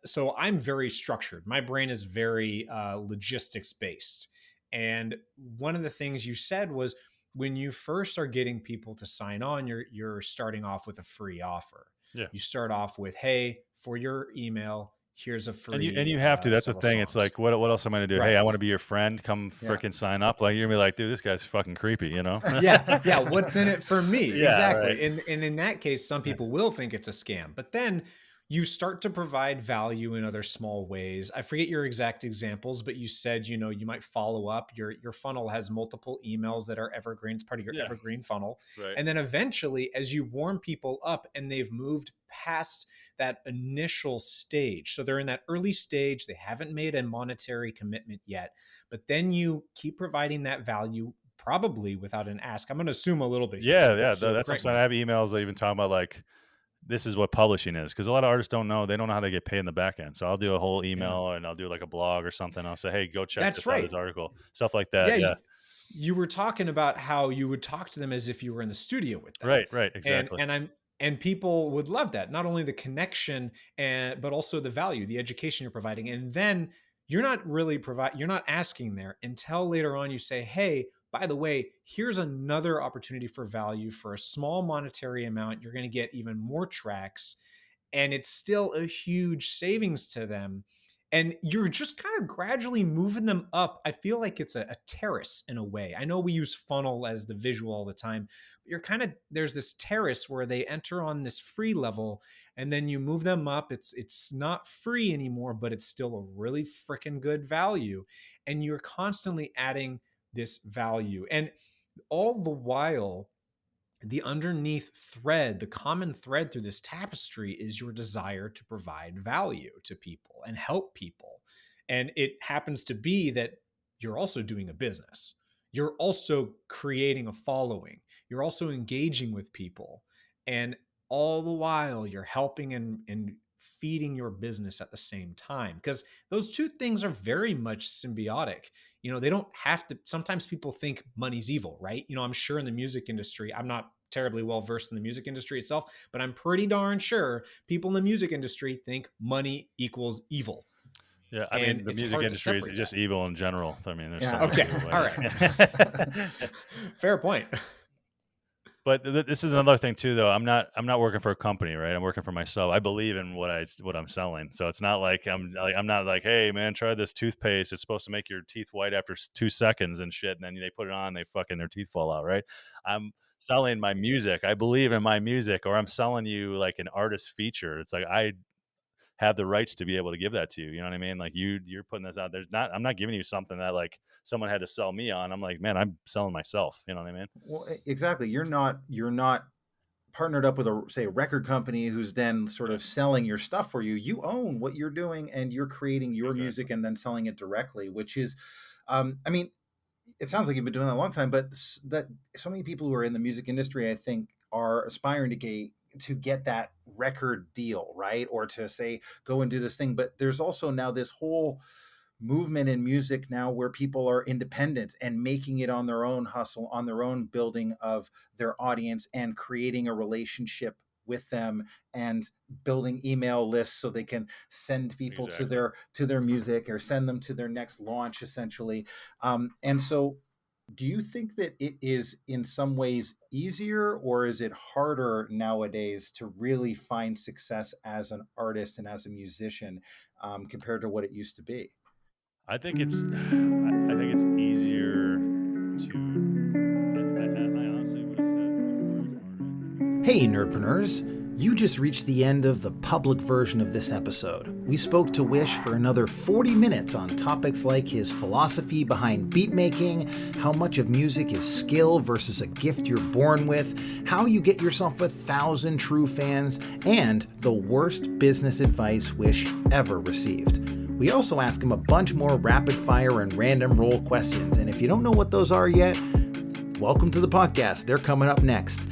So I'm very structured. My brain is very logistics based. And one of the things you said was when you first are getting people to sign on, you're starting off with a free offer. Yeah. You start off with, hey, for your email, here's a free. And you have to. That's the thing. songs. It's like, what else am I going to do? Right. Hey, I want to be your friend. Come freaking sign up. Like, you're going to be like, dude, this guy's fucking creepy, you know? Yeah. What's in it for me? Yeah, exactly. right. And in that case, some people will think it's a scam. But then you start to provide value in other small ways. I forget your exact examples, but you said, you might follow up. Your funnel has multiple emails that are evergreen. It's part of your evergreen funnel. Right. And then eventually, as you warm people up and they've moved past that initial stage, so they're in that early stage, they haven't made a monetary commitment yet, but then you keep providing that value probably without an ask. I'm going to assume a little bit. Yeah. So That's what I'm saying. I have emails that even talk about like, this is what publishing is, because a lot of artists don't know. They don't know how to get paid in the back end. So I'll do a whole email and I'll do like a blog or something. I'll say, hey, go check this out, this article, stuff like that. Yeah. You were talking about how you would talk to them as if you were in the studio with them. Right. Exactly. And people would love that. Not only the connection but also the value, the education you're providing. And then you're not asking there until later on you say, hey, by the way, here's another opportunity for value for a small monetary amount. You're going to get even more tracks, and it's still a huge savings to them. And you're just kind of gradually moving them up. I feel like it's a terrace in a way. I know we use funnel as the visual all the time, but there's this terrace where they enter on this free level and then you move them up. It's not free anymore, but it's still a really freaking good value. And you're constantly adding this value. And all the while, the underneath thread, the common thread through this tapestry is your desire to provide value to people and help people. And it happens to be that you're also doing a business. You're also creating a following. You're also engaging with people. And all the while, you're helping and feeding your business at the same time, because those two things are very much symbiotic. They don't have to. Sometimes people think money's evil, right? I'm sure in the music industry, I'm not terribly well versed in the music industry itself, but I'm pretty darn sure people in the music industry think money equals evil. Yeah, I mean, the music industry is just evil in general. I mean, there's okay, all right, fair point. But this is another thing too, though. I'm not working for a company, right? I'm working for myself. I believe in what I'm selling. So it's not like I'm not like, hey man, try this toothpaste. It's supposed to make your teeth white after 2 seconds and shit. And then they put it on, their teeth fall out, right? I'm selling my music. I believe in my music, or I'm selling you like an artist feature. It's like I have the rights to be able to give that to you. You know what I mean? Like you're putting this out. I'm not giving you something that like someone had to sell me on. I'm like, man, I'm selling myself. You know what I mean? Well, exactly. You're not partnered up with a record company who's then sort of selling your stuff for you. You own what you're doing and you're creating your music and then selling it directly, which is, I mean, it sounds like you've been doing that a long time, but that so many people who are in the music industry, I think, are aspiring to get that record deal, right? Or to say, go and do this thing. But there's also now this whole movement in music now where people are independent and making it on their own hustle, on their own building of their audience and creating a relationship with them and building email lists so they can send people to their music or send them to their next launch, essentially. And so do you think that it is in some ways easier, or is it harder nowadays to really find success as an artist and as a musician compared to what it used to be? I think it's easier to. I honestly would have said. Hey, nerdpreneurs. You just reached the end of the public version of this episode. We spoke to Wysh for another 40 minutes on topics like his philosophy behind beat making, how much of music is skill versus a gift you're born with, how you get yourself 1,000 true fans, and the worst business advice Wysh ever received. We also ask him a bunch more rapid fire and random roll questions, and if you don't know what those are yet, welcome to the podcast. They're coming up next.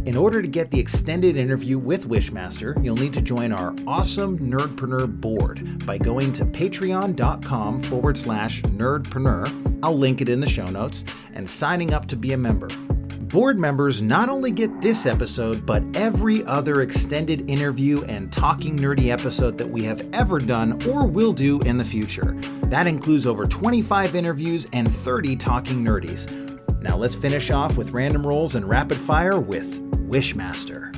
In order to get the extended interview with Wyshmaster, you'll need to join our awesome Nerdpreneur board by going to patreon.com/nerdpreneur. I'll link it in the show notes, and signing up to be a member. Board members not only get this episode, but every other extended interview and talking nerdy episode that we have ever done or will do in the future. That includes over 25 interviews and 30 talking nerdies. Now let's finish off with random rolls and rapid fire with Wyshmaster.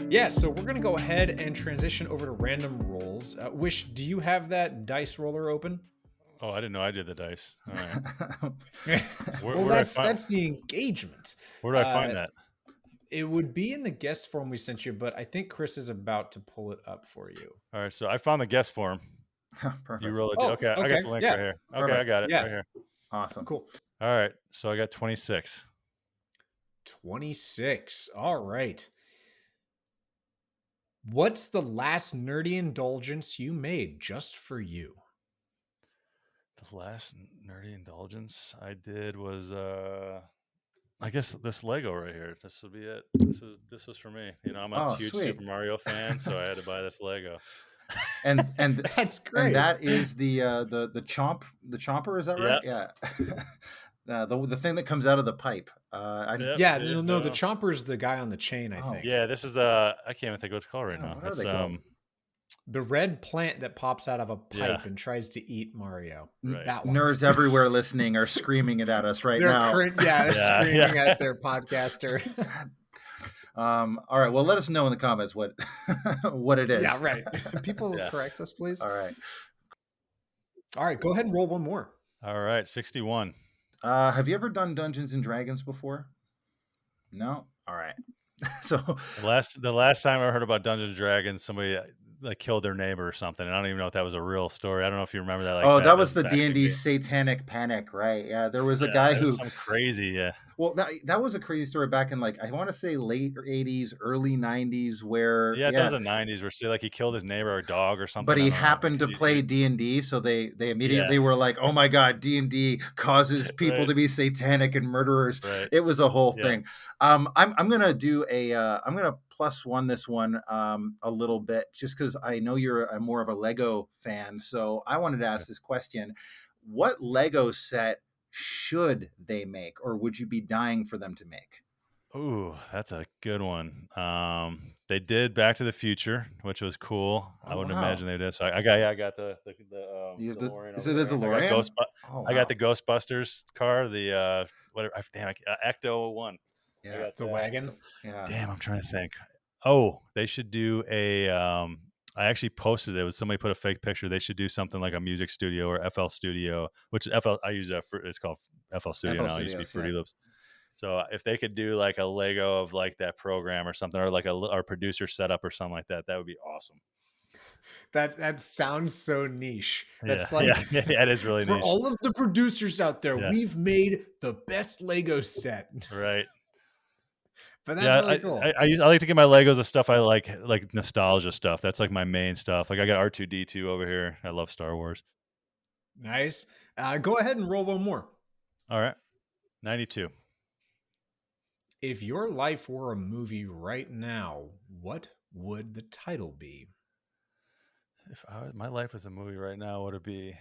Yeah, so we're going to go ahead and transition over to random rolls. Wysh, do you have that dice roller open? Oh, I didn't know I did the dice. All right. Well, that's the engagement. Where do I find that? It would be in the guest form we sent you, but I think Chris is about to pull it up for you. All right, so I found the guest form. Perfect. You roll it. Oh, okay, I got the link right here. Okay, Perfect. I got it right here. Awesome. Cool. All right, so I got 26. 26. All right. What's the last nerdy indulgence you made just for you? The last nerdy indulgence I did was I guess this Lego right here. This would be it. This was for me. You know, I'm a huge sweet. Super Mario fan, so I had to buy this Lego. And That's great. And that is the chomper, is that right? Yeah. The thing that comes out of the pipe. The chomper's the guy on the chain, I think. Yeah, this is I can't even think what it's called right now. What are It's they called? The red plant that pops out of a pipe and tries to eat Mario. Right. That one. Nerds everywhere listening are screaming it at us right now. They're screaming at their podcaster. All right. Well, let us know in the comments what it is. Yeah, right. People correct us, please. All right. All right. Go ahead and roll one more. All right, 61. Have you ever done Dungeons and Dragons before? No. All right. So the last time I heard about Dungeons and Dragons, somebody like killed their neighbor or something. And I don't even know if that was a real story. I don't know if you remember that. That was the D&D Satanic Panic, right? Yeah, there was a guy who some crazy. Yeah. Well, that was a crazy story back in I want to say late 80s, early 90s, where that was the 90s, where he killed his neighbor or dog or something. But he happened to play D&D, so they immediately were like, "Oh my God, D&D causes people to be satanic and murderers." Right. It was a whole thing. I'm gonna do I'm gonna +1 this one a little bit, just because I know you're more of a Lego fan. So I wanted to ask this question: what Lego set should they make, or would you be dying for them to make? Ooh, that's a good one. They did Back to the Future, which was cool. I wouldn't imagine they did. So I got the DeLorean. Is it a DeLorean? I got the Ghostbusters car, the Ecto 1. Yeah, the wagon. Yeah. Damn, I'm trying to think. Oh, they should do a I actually posted it. Somebody put a fake picture. They should do something like a music studio or FL Studio, which I use it's called FL Studio now. It used to be Fruity Loops. So if they could do like a Lego of like that program or something, or like our producer setup or something like that, that would be awesome. That sounds so niche. That's it is really niche. For all of the producers out there, we've made the best Lego set. Right. But that's really cool. I like to get my Legos of stuff I like nostalgia stuff. That's like my main stuff. Like I got R2-D2 over here. I love Star Wars. Nice. Go ahead and roll one more. All right. 92. If your life were a movie right now, what would the title be? If my life was a movie right now, what would it be?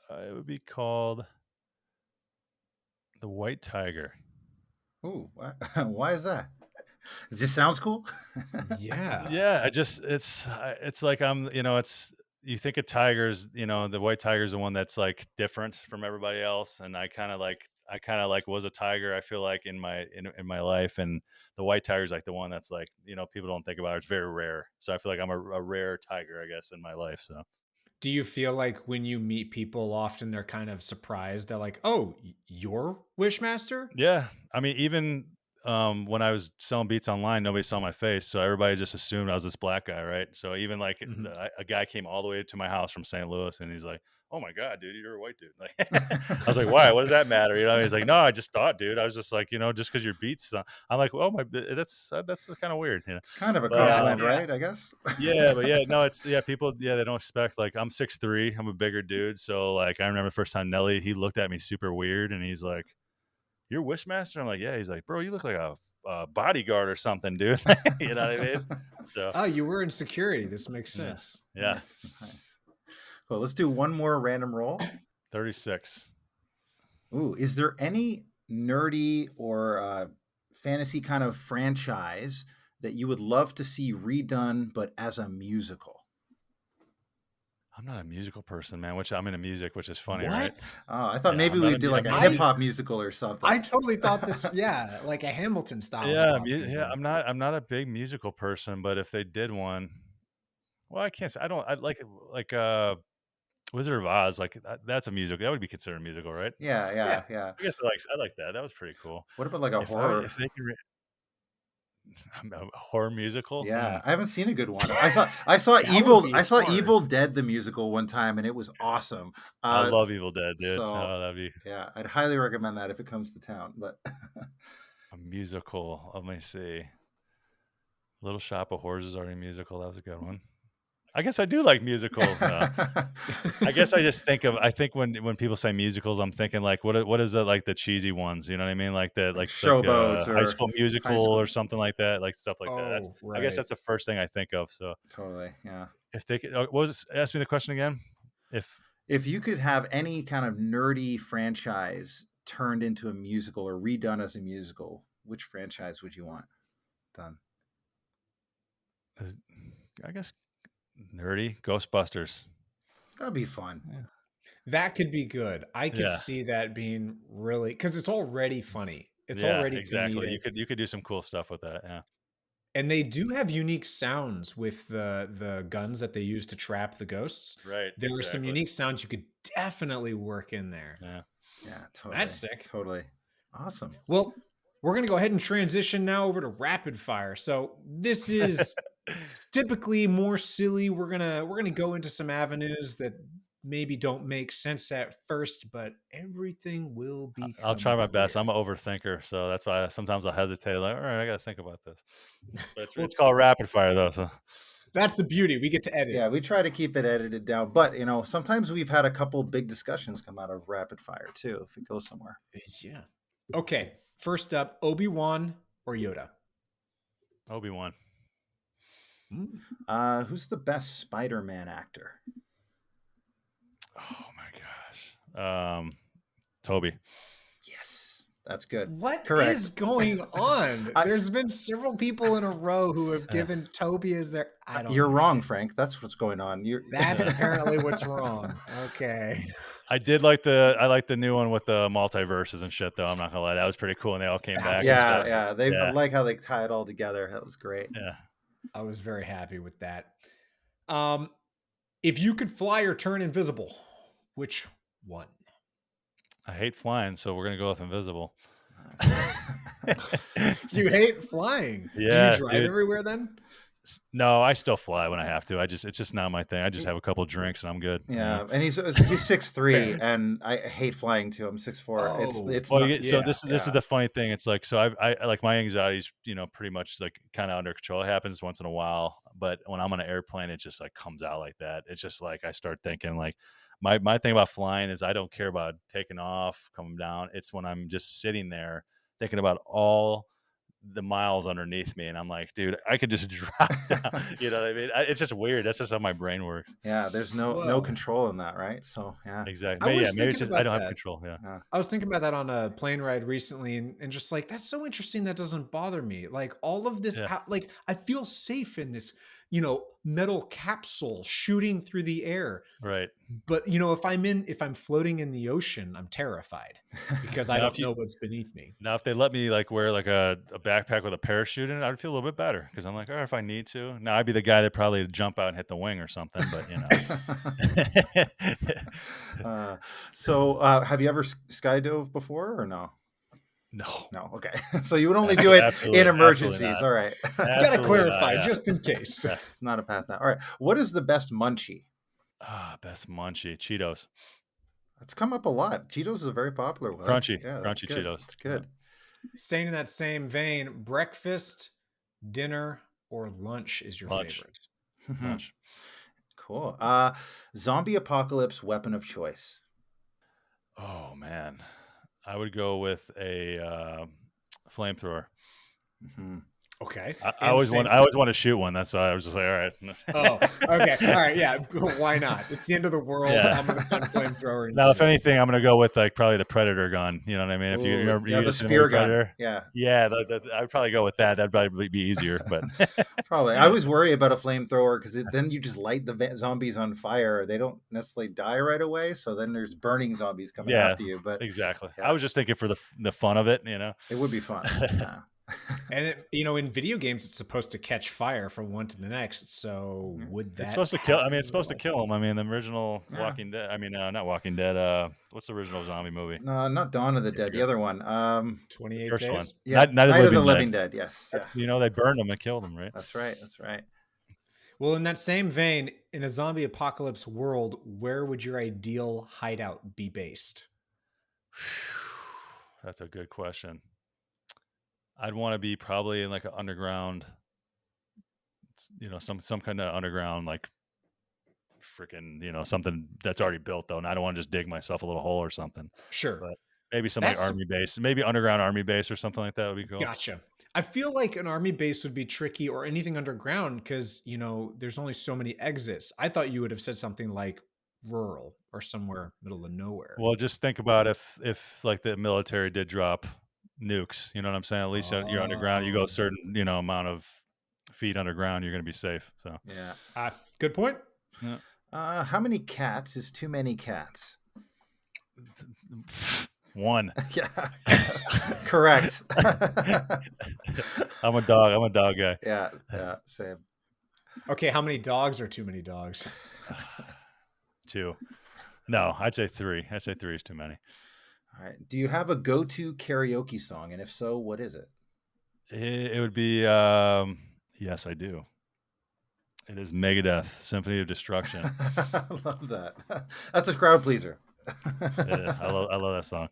It would be called The White Tiger. Ooh, why is that? It just sounds cool. Yeah. Yeah. It's like you think of tigers, the white tiger is the one that's like different from everybody else. And I kind of like was a tiger, I feel like in my life, and the white tiger is like the one that's like, people don't think about it. It's very rare. So I feel like I'm a rare tiger, I guess, in my life. So do you feel like when you meet people, often they're kind of surprised? They're like, "Oh, you're Wyshmaster?" Yeah. I mean, even when I was selling beats online, nobody saw my face. So everybody just assumed I was this black guy, right? So even like a guy came all the way to my house from St. Louis, and he's like, "Oh my God, dude, you're a white dude." Like, I was like, "Why? What does that matter?" He's like, "No, I just thought, dude. I was just like, just because your beats." I'm like, "Oh my, that's kind of weird." It's kind of a compliment, right? I guess. People, they don't expect, like, I'm 6'3", I'm a bigger dude. So like, I remember the first time Nelly, he looked at me super weird, and he's like, "You're Wyshmaster?" I'm like, "Yeah." He's like, "Bro, you look like a bodyguard or something, dude. You know what I mean? So Oh, you were in security. This makes yeah, sense. yeah. Nice. Cool. Let's do one more random roll. 36. Ooh, is there any nerdy or fantasy kind of franchise that you would love to see redone, but as a musical? I'm not a musical person, man. Which I'm into music, which is funny, right? What? Oh, I thought Yeah, maybe I'm not we'd a do mu- like I'm a not a hip hop musical or something. I totally thought this, yeah, like a Hamilton style. Yeah, hip-hop yeah. musical. I'm not a big musical person, but if they did one, well, I can't say I don't. I like Wizard of Oz. Like that's a musical. That would be considered a musical, right? Yeah. I guess I like that. That was pretty cool. What about like a horror? If they can a horror musical, Yeah, I haven't seen a good one. I saw That would be hard. Evil Dead the musical one time, and it was awesome. I love Evil Dead, dude. So That'd be yeah, I'd highly recommend that if it comes to town. But a musical. Let me see. Little Shop of Horrors is already a musical. That was a good one. I guess I do like musicals. I guess I just think when people say musicals, I'm thinking like what is it, like the cheesy ones? You know what I mean? Like Showboat High or School Musical High School. or something like that, like stuff like that. That's Oh, I guess right. that's the first thing I think of. So Totally, yeah. if they could, what was ask me the question again? If you could have any kind of nerdy franchise turned into a musical or redone as a musical, which franchise would you want done? I guess nerdy Ghostbusters. That'd be fun. Yeah. That could be good. I could Yeah. see that being really, because it's already funny. It's Yeah, already exactly. comedic. You could do some cool stuff with that. Yeah. And they do have unique sounds with the guns that they use to trap the ghosts. Right. There were some exactly. unique sounds you could definitely work in there. Yeah. Yeah, totally. That's sick. Totally. Awesome. Well, we're going to go ahead and transition now over to rapid fire. So this is typically more silly. We're going to go into some avenues that maybe don't make sense at first, but everything will be. I'll try my best. I'm an overthinker, so that's why sometimes I'll hesitate. Like, all right, I got to think about this. But it's called rapid fire, though. So that's the beauty. We get to edit. Yeah, we try to keep it edited down, but sometimes we've had a couple big discussions come out of rapid fire too, if it goes somewhere. Yeah. Okay. First up, Obi-Wan or Yoda? Obi-Wan. Who's the best Spider-Man actor? Oh my gosh. Toby. Yes, that's good. What Correct. is going on? There's been several people in a row who have given Toby as their. I don't. You're wrong, Frank. That's what's going on. That's apparently what's wrong. Okay. I like the new one with the multiverses and shit, though. I'm not gonna lie, that was pretty cool, and they all came back. Yeah. I like how they tie it all together. That was great. Yeah, I was very happy with that. If you could fly or turn invisible, which one? I hate flying, so we're gonna go with invisible. You hate flying? Yeah, do you drive dude. everywhere then? No, I still fly when I have to. It's just not my thing. I just have a couple drinks and I'm good. Yeah, and he's 6'3", and I hate flying too. I'm 6'4". It's well, not, so this is the funny thing. It's like, so I like my anxiety's pretty much like kind of under control. It happens once in a while, but when I'm on an airplane, it just like comes out like that. It's just like I start thinking like my thing about flying is I don't care about taking off, coming down. It's when I'm just sitting there thinking about all the miles underneath me, and I'm like, dude, I could just drop down. You know what I mean? It's just weird. That's just how my brain works. Yeah, there's no control in that, right? So yeah, exactly. Maybe it's just I don't have control. Yeah. I was thinking about that on a plane ride recently, and just like, that's so interesting. That doesn't bother me. Like all of this, like I feel safe in this, metal capsule shooting through the air. Right. But if I'm floating in the ocean, I'm terrified because I don't know what's beneath me. Now, if they let me like wear like a backpack with a parachute in it, I'd feel a little bit better because I'm like, all right, if I need to. Now I'd be the guy that probably jump out and hit the wing or something, but So have you ever skydove before or no? No. Okay. So you would only do it in emergencies. All right. Gotta clarify just in case. It's not a pass now. All right. What is the best munchie? Best munchie. Cheetos. That's come up a lot. Cheetos is a very popular one. Crunchy Cheetos. It's good. Staying in that same vein, breakfast, dinner, or lunch is your favorite? Lunch. Cool. Zombie apocalypse weapon of choice. Oh man. I would go with a flamethrower. Mhm. Okay. I always want to shoot one. That's why I was just like, all right. Oh, okay. All right. Yeah. Why not? It's the end of the world. Yeah. I'm going to find flamethrower. Now, if anything, I'm going to go with like probably the Predator gun. You know what I mean? If you Ooh, remember, yeah, you the see the movie spear gun. Predator? Yeah. Yeah, I'd probably go with that. That'd probably be easier. But Probably. I always worry about a flamethrower because then you just light the zombies on fire. They don't necessarily die right away. So then there's burning zombies coming yeah, after you. But exactly. yeah. I was just thinking for the fun of it. You know, it would be fun. Yeah. And in video games, it's supposed to catch fire from one to the next. So would that? It's supposed to kill. I mean, it's supposed to kill them. I mean, the original Walking Dead. I mean, not Walking Dead. What's the original zombie movie? No, not Dawn of the Dead. The other one. 28 First Days. one. Yeah, Night of the Living Dead. Yes. Yeah. You know, they burned them and killed them, right? That's right. That's right. Well, in that same vein, in a zombie apocalypse world, where would your ideal hideout be based? That's a good question. I'd want to be probably in like an underground, you know, some kind of underground, like freaking, you know, something that's already built though. And I don't want to just dig myself a little hole or something. Sure. But maybe some like army base, maybe underground army base or something like that would be cool. Gotcha. I feel like an army base would be tricky or anything underground because, you know, there's only so many exits. I thought you would have said something like rural or somewhere middle of nowhere. Well, just think about if like the military did drop nukes, you know what I'm saying? At least you're underground. You go a certain, you know, amount of feet underground, you're going to be safe. So yeah. Good point. Yeah. How many cats is too many cats? One. Yeah. Correct. I'm a dog guy. Yeah. Yeah. Same. Okay. How many dogs are too many dogs? 2. No, I'd say 3. I'd say 3 is too many. All right. Do you have a go-to karaoke song? And if so, what is it? It would be, yes, I do. It is Megadeth, Symphony of Destruction. I love that. That's a crowd pleaser. Yeah, I love that song.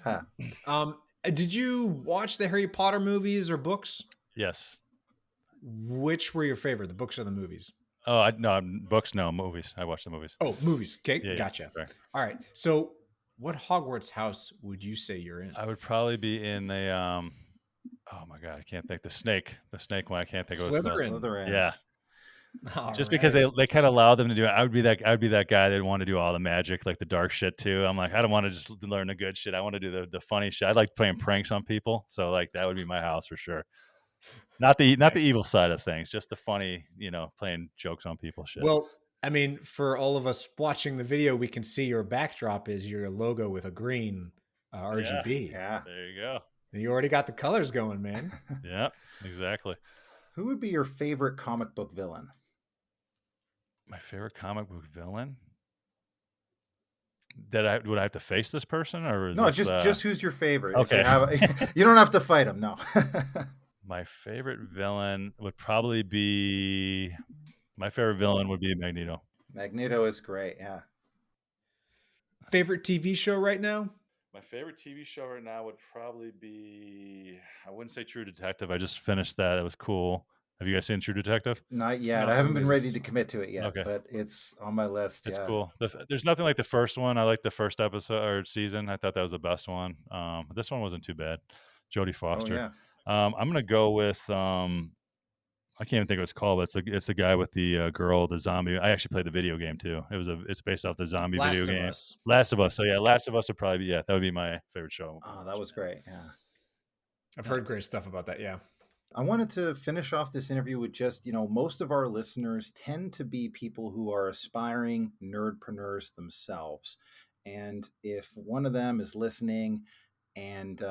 Huh. Did you watch the Harry Potter movies or books? Yes. Which were your favorite, the books or the movies? Oh, no, books, no, movies. I watched the movies. Oh, movies. Okay, Yeah, gotcha. Sorry. All right. So what Hogwarts house would you say you're in? I would probably be in the, oh my God, I can't think. The snake one. I can't think of it. Slytherin. Yeah. All just right. because they kind of allow them to do it. I would be that guy that want to do all the magic, like the dark shit too. I'm like, I don't want to just learn the good shit. I want to do the funny shit. I like playing pranks on people. So like that would be my house for sure. Not the evil side of things, just the funny, you know, playing jokes on people shit. Well, I mean, for all of us watching the video, we can see your backdrop is your logo with a green RGB. Yeah. There you go. And you already got the colors going, man. Yeah, exactly. Who would be your favorite comic book villain? My favorite comic book villain? Would I have to face this person or no? This, just who's your favorite? Okay. You don't have to fight him. No. My favorite villain would probably be Magneto. Magneto is great. Yeah. Favorite TV show right now? My favorite TV show right now would probably be, I wouldn't say True Detective. I just finished that. It was cool. Have you guys seen True Detective? Not yet. No, I haven't been ready to commit to it yet, Okay. but it's on my list. It's yeah. cool. There's nothing like the first one. I like the first episode or season. I thought that was the best one. This one wasn't too bad. Jodie Foster. Oh, yeah. I'm gonna go with I can't even think of what it's called, but it's the guy with the girl, the zombie. I actually played the video game too. It's based off the zombie video game. Last of Us. So yeah, Last of Us would probably be, that would be my favorite show. Oh, that was great. Yeah. I've heard great stuff about that. Yeah. I wanted to finish off this interview with just, most of our listeners tend to be people who are aspiring nerdpreneurs themselves. And if one of them is listening and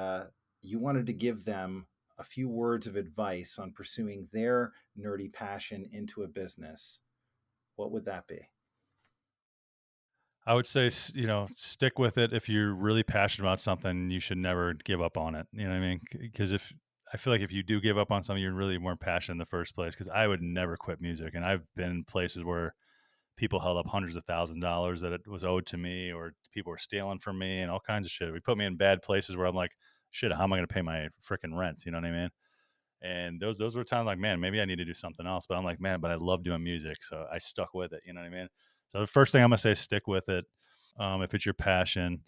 you wanted to give them a few words of advice on pursuing their nerdy passion into a business, what would that be? I would say, stick with it. If you're really passionate about something, you should never give up on it. You know what I mean? Because I feel like if you do give up on something, you really weren't passionate in the first place. Because I would never quit music. And I've been in places where people held up hundreds of $1,000s that it was owed to me, or people were stealing from me and all kinds of shit. We put me in bad places where I'm like, shit, how am I going to pay my freaking rent? You know what I mean? And those were times like, man, maybe I need to do something else. But I'm like, man, but I love doing music. So I stuck with it. You know what I mean? So the first thing I'm going to say is stick with it. If it's your passion.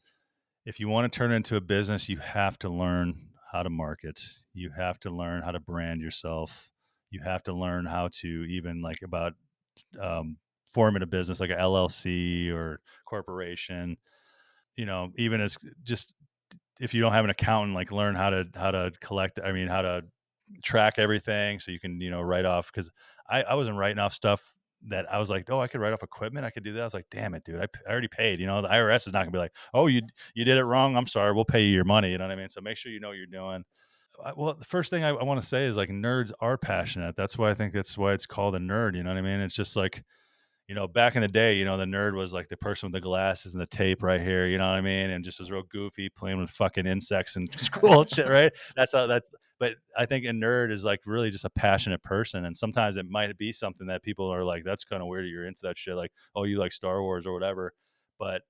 If you want to turn it into a business, you have to learn how to market. You have to learn how to brand yourself. You have to learn how to even like about forming a business like a LLC or corporation. Even as just if you don't have an accountant, like learn how to collect. I mean, how to track everything so you can write off. Because I wasn't writing off stuff that I was like, oh, I could write off equipment. I could do that. I was like, damn it, dude. I already paid. The IRS is not gonna be like, oh, you did it wrong. I'm sorry. We'll pay you your money. You know what I mean? So make sure you know what you're doing. Well, the first thing I want to say is like nerds are passionate. That's why I think that's why it's called a nerd. You know what I mean? It's just like, back in the day, the nerd was like the person with the glasses and the tape right here, you know what I mean? And just was real goofy playing with fucking insects in school and shit, right? But I think a nerd is like really just a passionate person. And sometimes it might be something that people are like, that's kind of weird that you're into that shit. Like, oh, you like Star Wars or whatever. But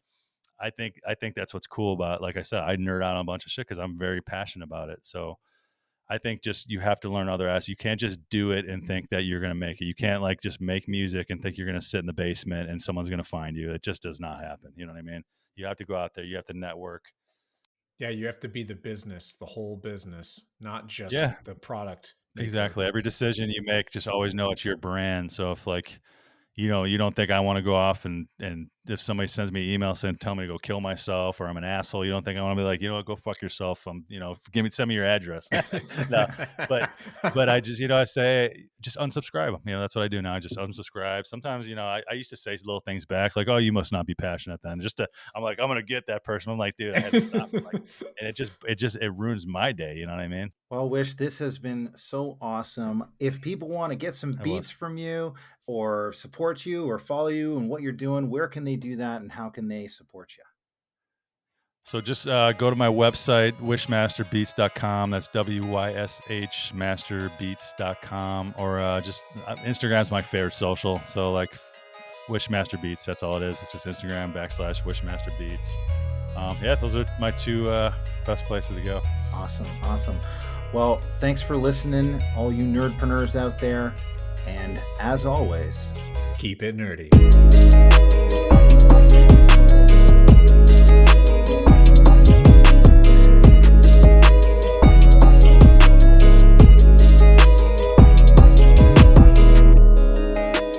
I think that's what's cool about, like I said, I nerd out on a bunch of shit because I'm very passionate about it. So I think just you have to learn other aspects. You can't just do it and think that you're going to make it. You can't like just make music and think you're going to sit in the basement and someone's going to find you. It just does not happen. You know what I mean? You have to go out there. You have to network. Yeah, you have to be the business, the whole business, not just the product. Exactly. Every decision you make, just always know it's your brand. So if like, you don't think I want to go off and if somebody sends me an email saying, tell me to go kill myself or I'm an asshole, you don't think I want to be like, go fuck yourself. Send me your address. No, but I just, I say just unsubscribe them. That's what I do now. I just unsubscribe. Sometimes, I used to say little things back like, oh, you must not be passionate then. I'm like, I'm going to get that person. I'm like, dude, I had to stop. And it ruins my day. You know what I mean? Well, Wysh, this has been so awesome. If people want to get some beats from you or support you or follow you and what you're doing, where can they do that and how can they support you? So just go to my website, wyshmasterbeats.com. That's WYSH masterbeats.com. Or just Instagram's my favorite social. So like Wyshmaster that's all it is. It's just Instagram /WyshmasterBeats. Those are my two best places to go. Awesome. Well, thanks for listening, all you nerdpreneurs out there. And as always, keep it nerdy.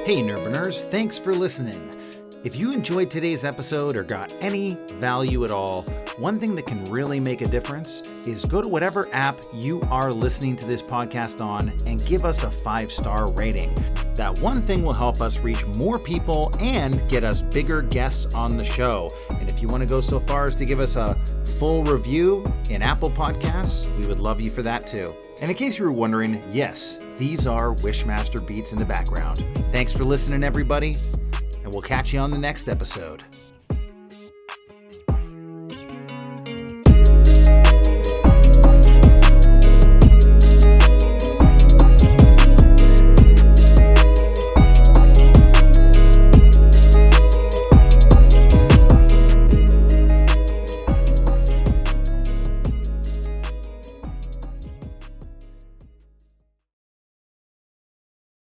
Hey, nerdpreneurs, thanks for listening. If you enjoyed today's episode or got any value at all, one thing that can really make a difference is go to whatever app you are listening to this podcast on and give us a 5-star rating. That one thing will help us reach more people and get us bigger guests on the show. And if you want to go so far as to give us a full review in Apple Podcasts, we would love you for that too. And in case you were wondering, yes, these are Wyshmaster beats in the background. Thanks for listening, everybody. And we'll catch you on the next episode.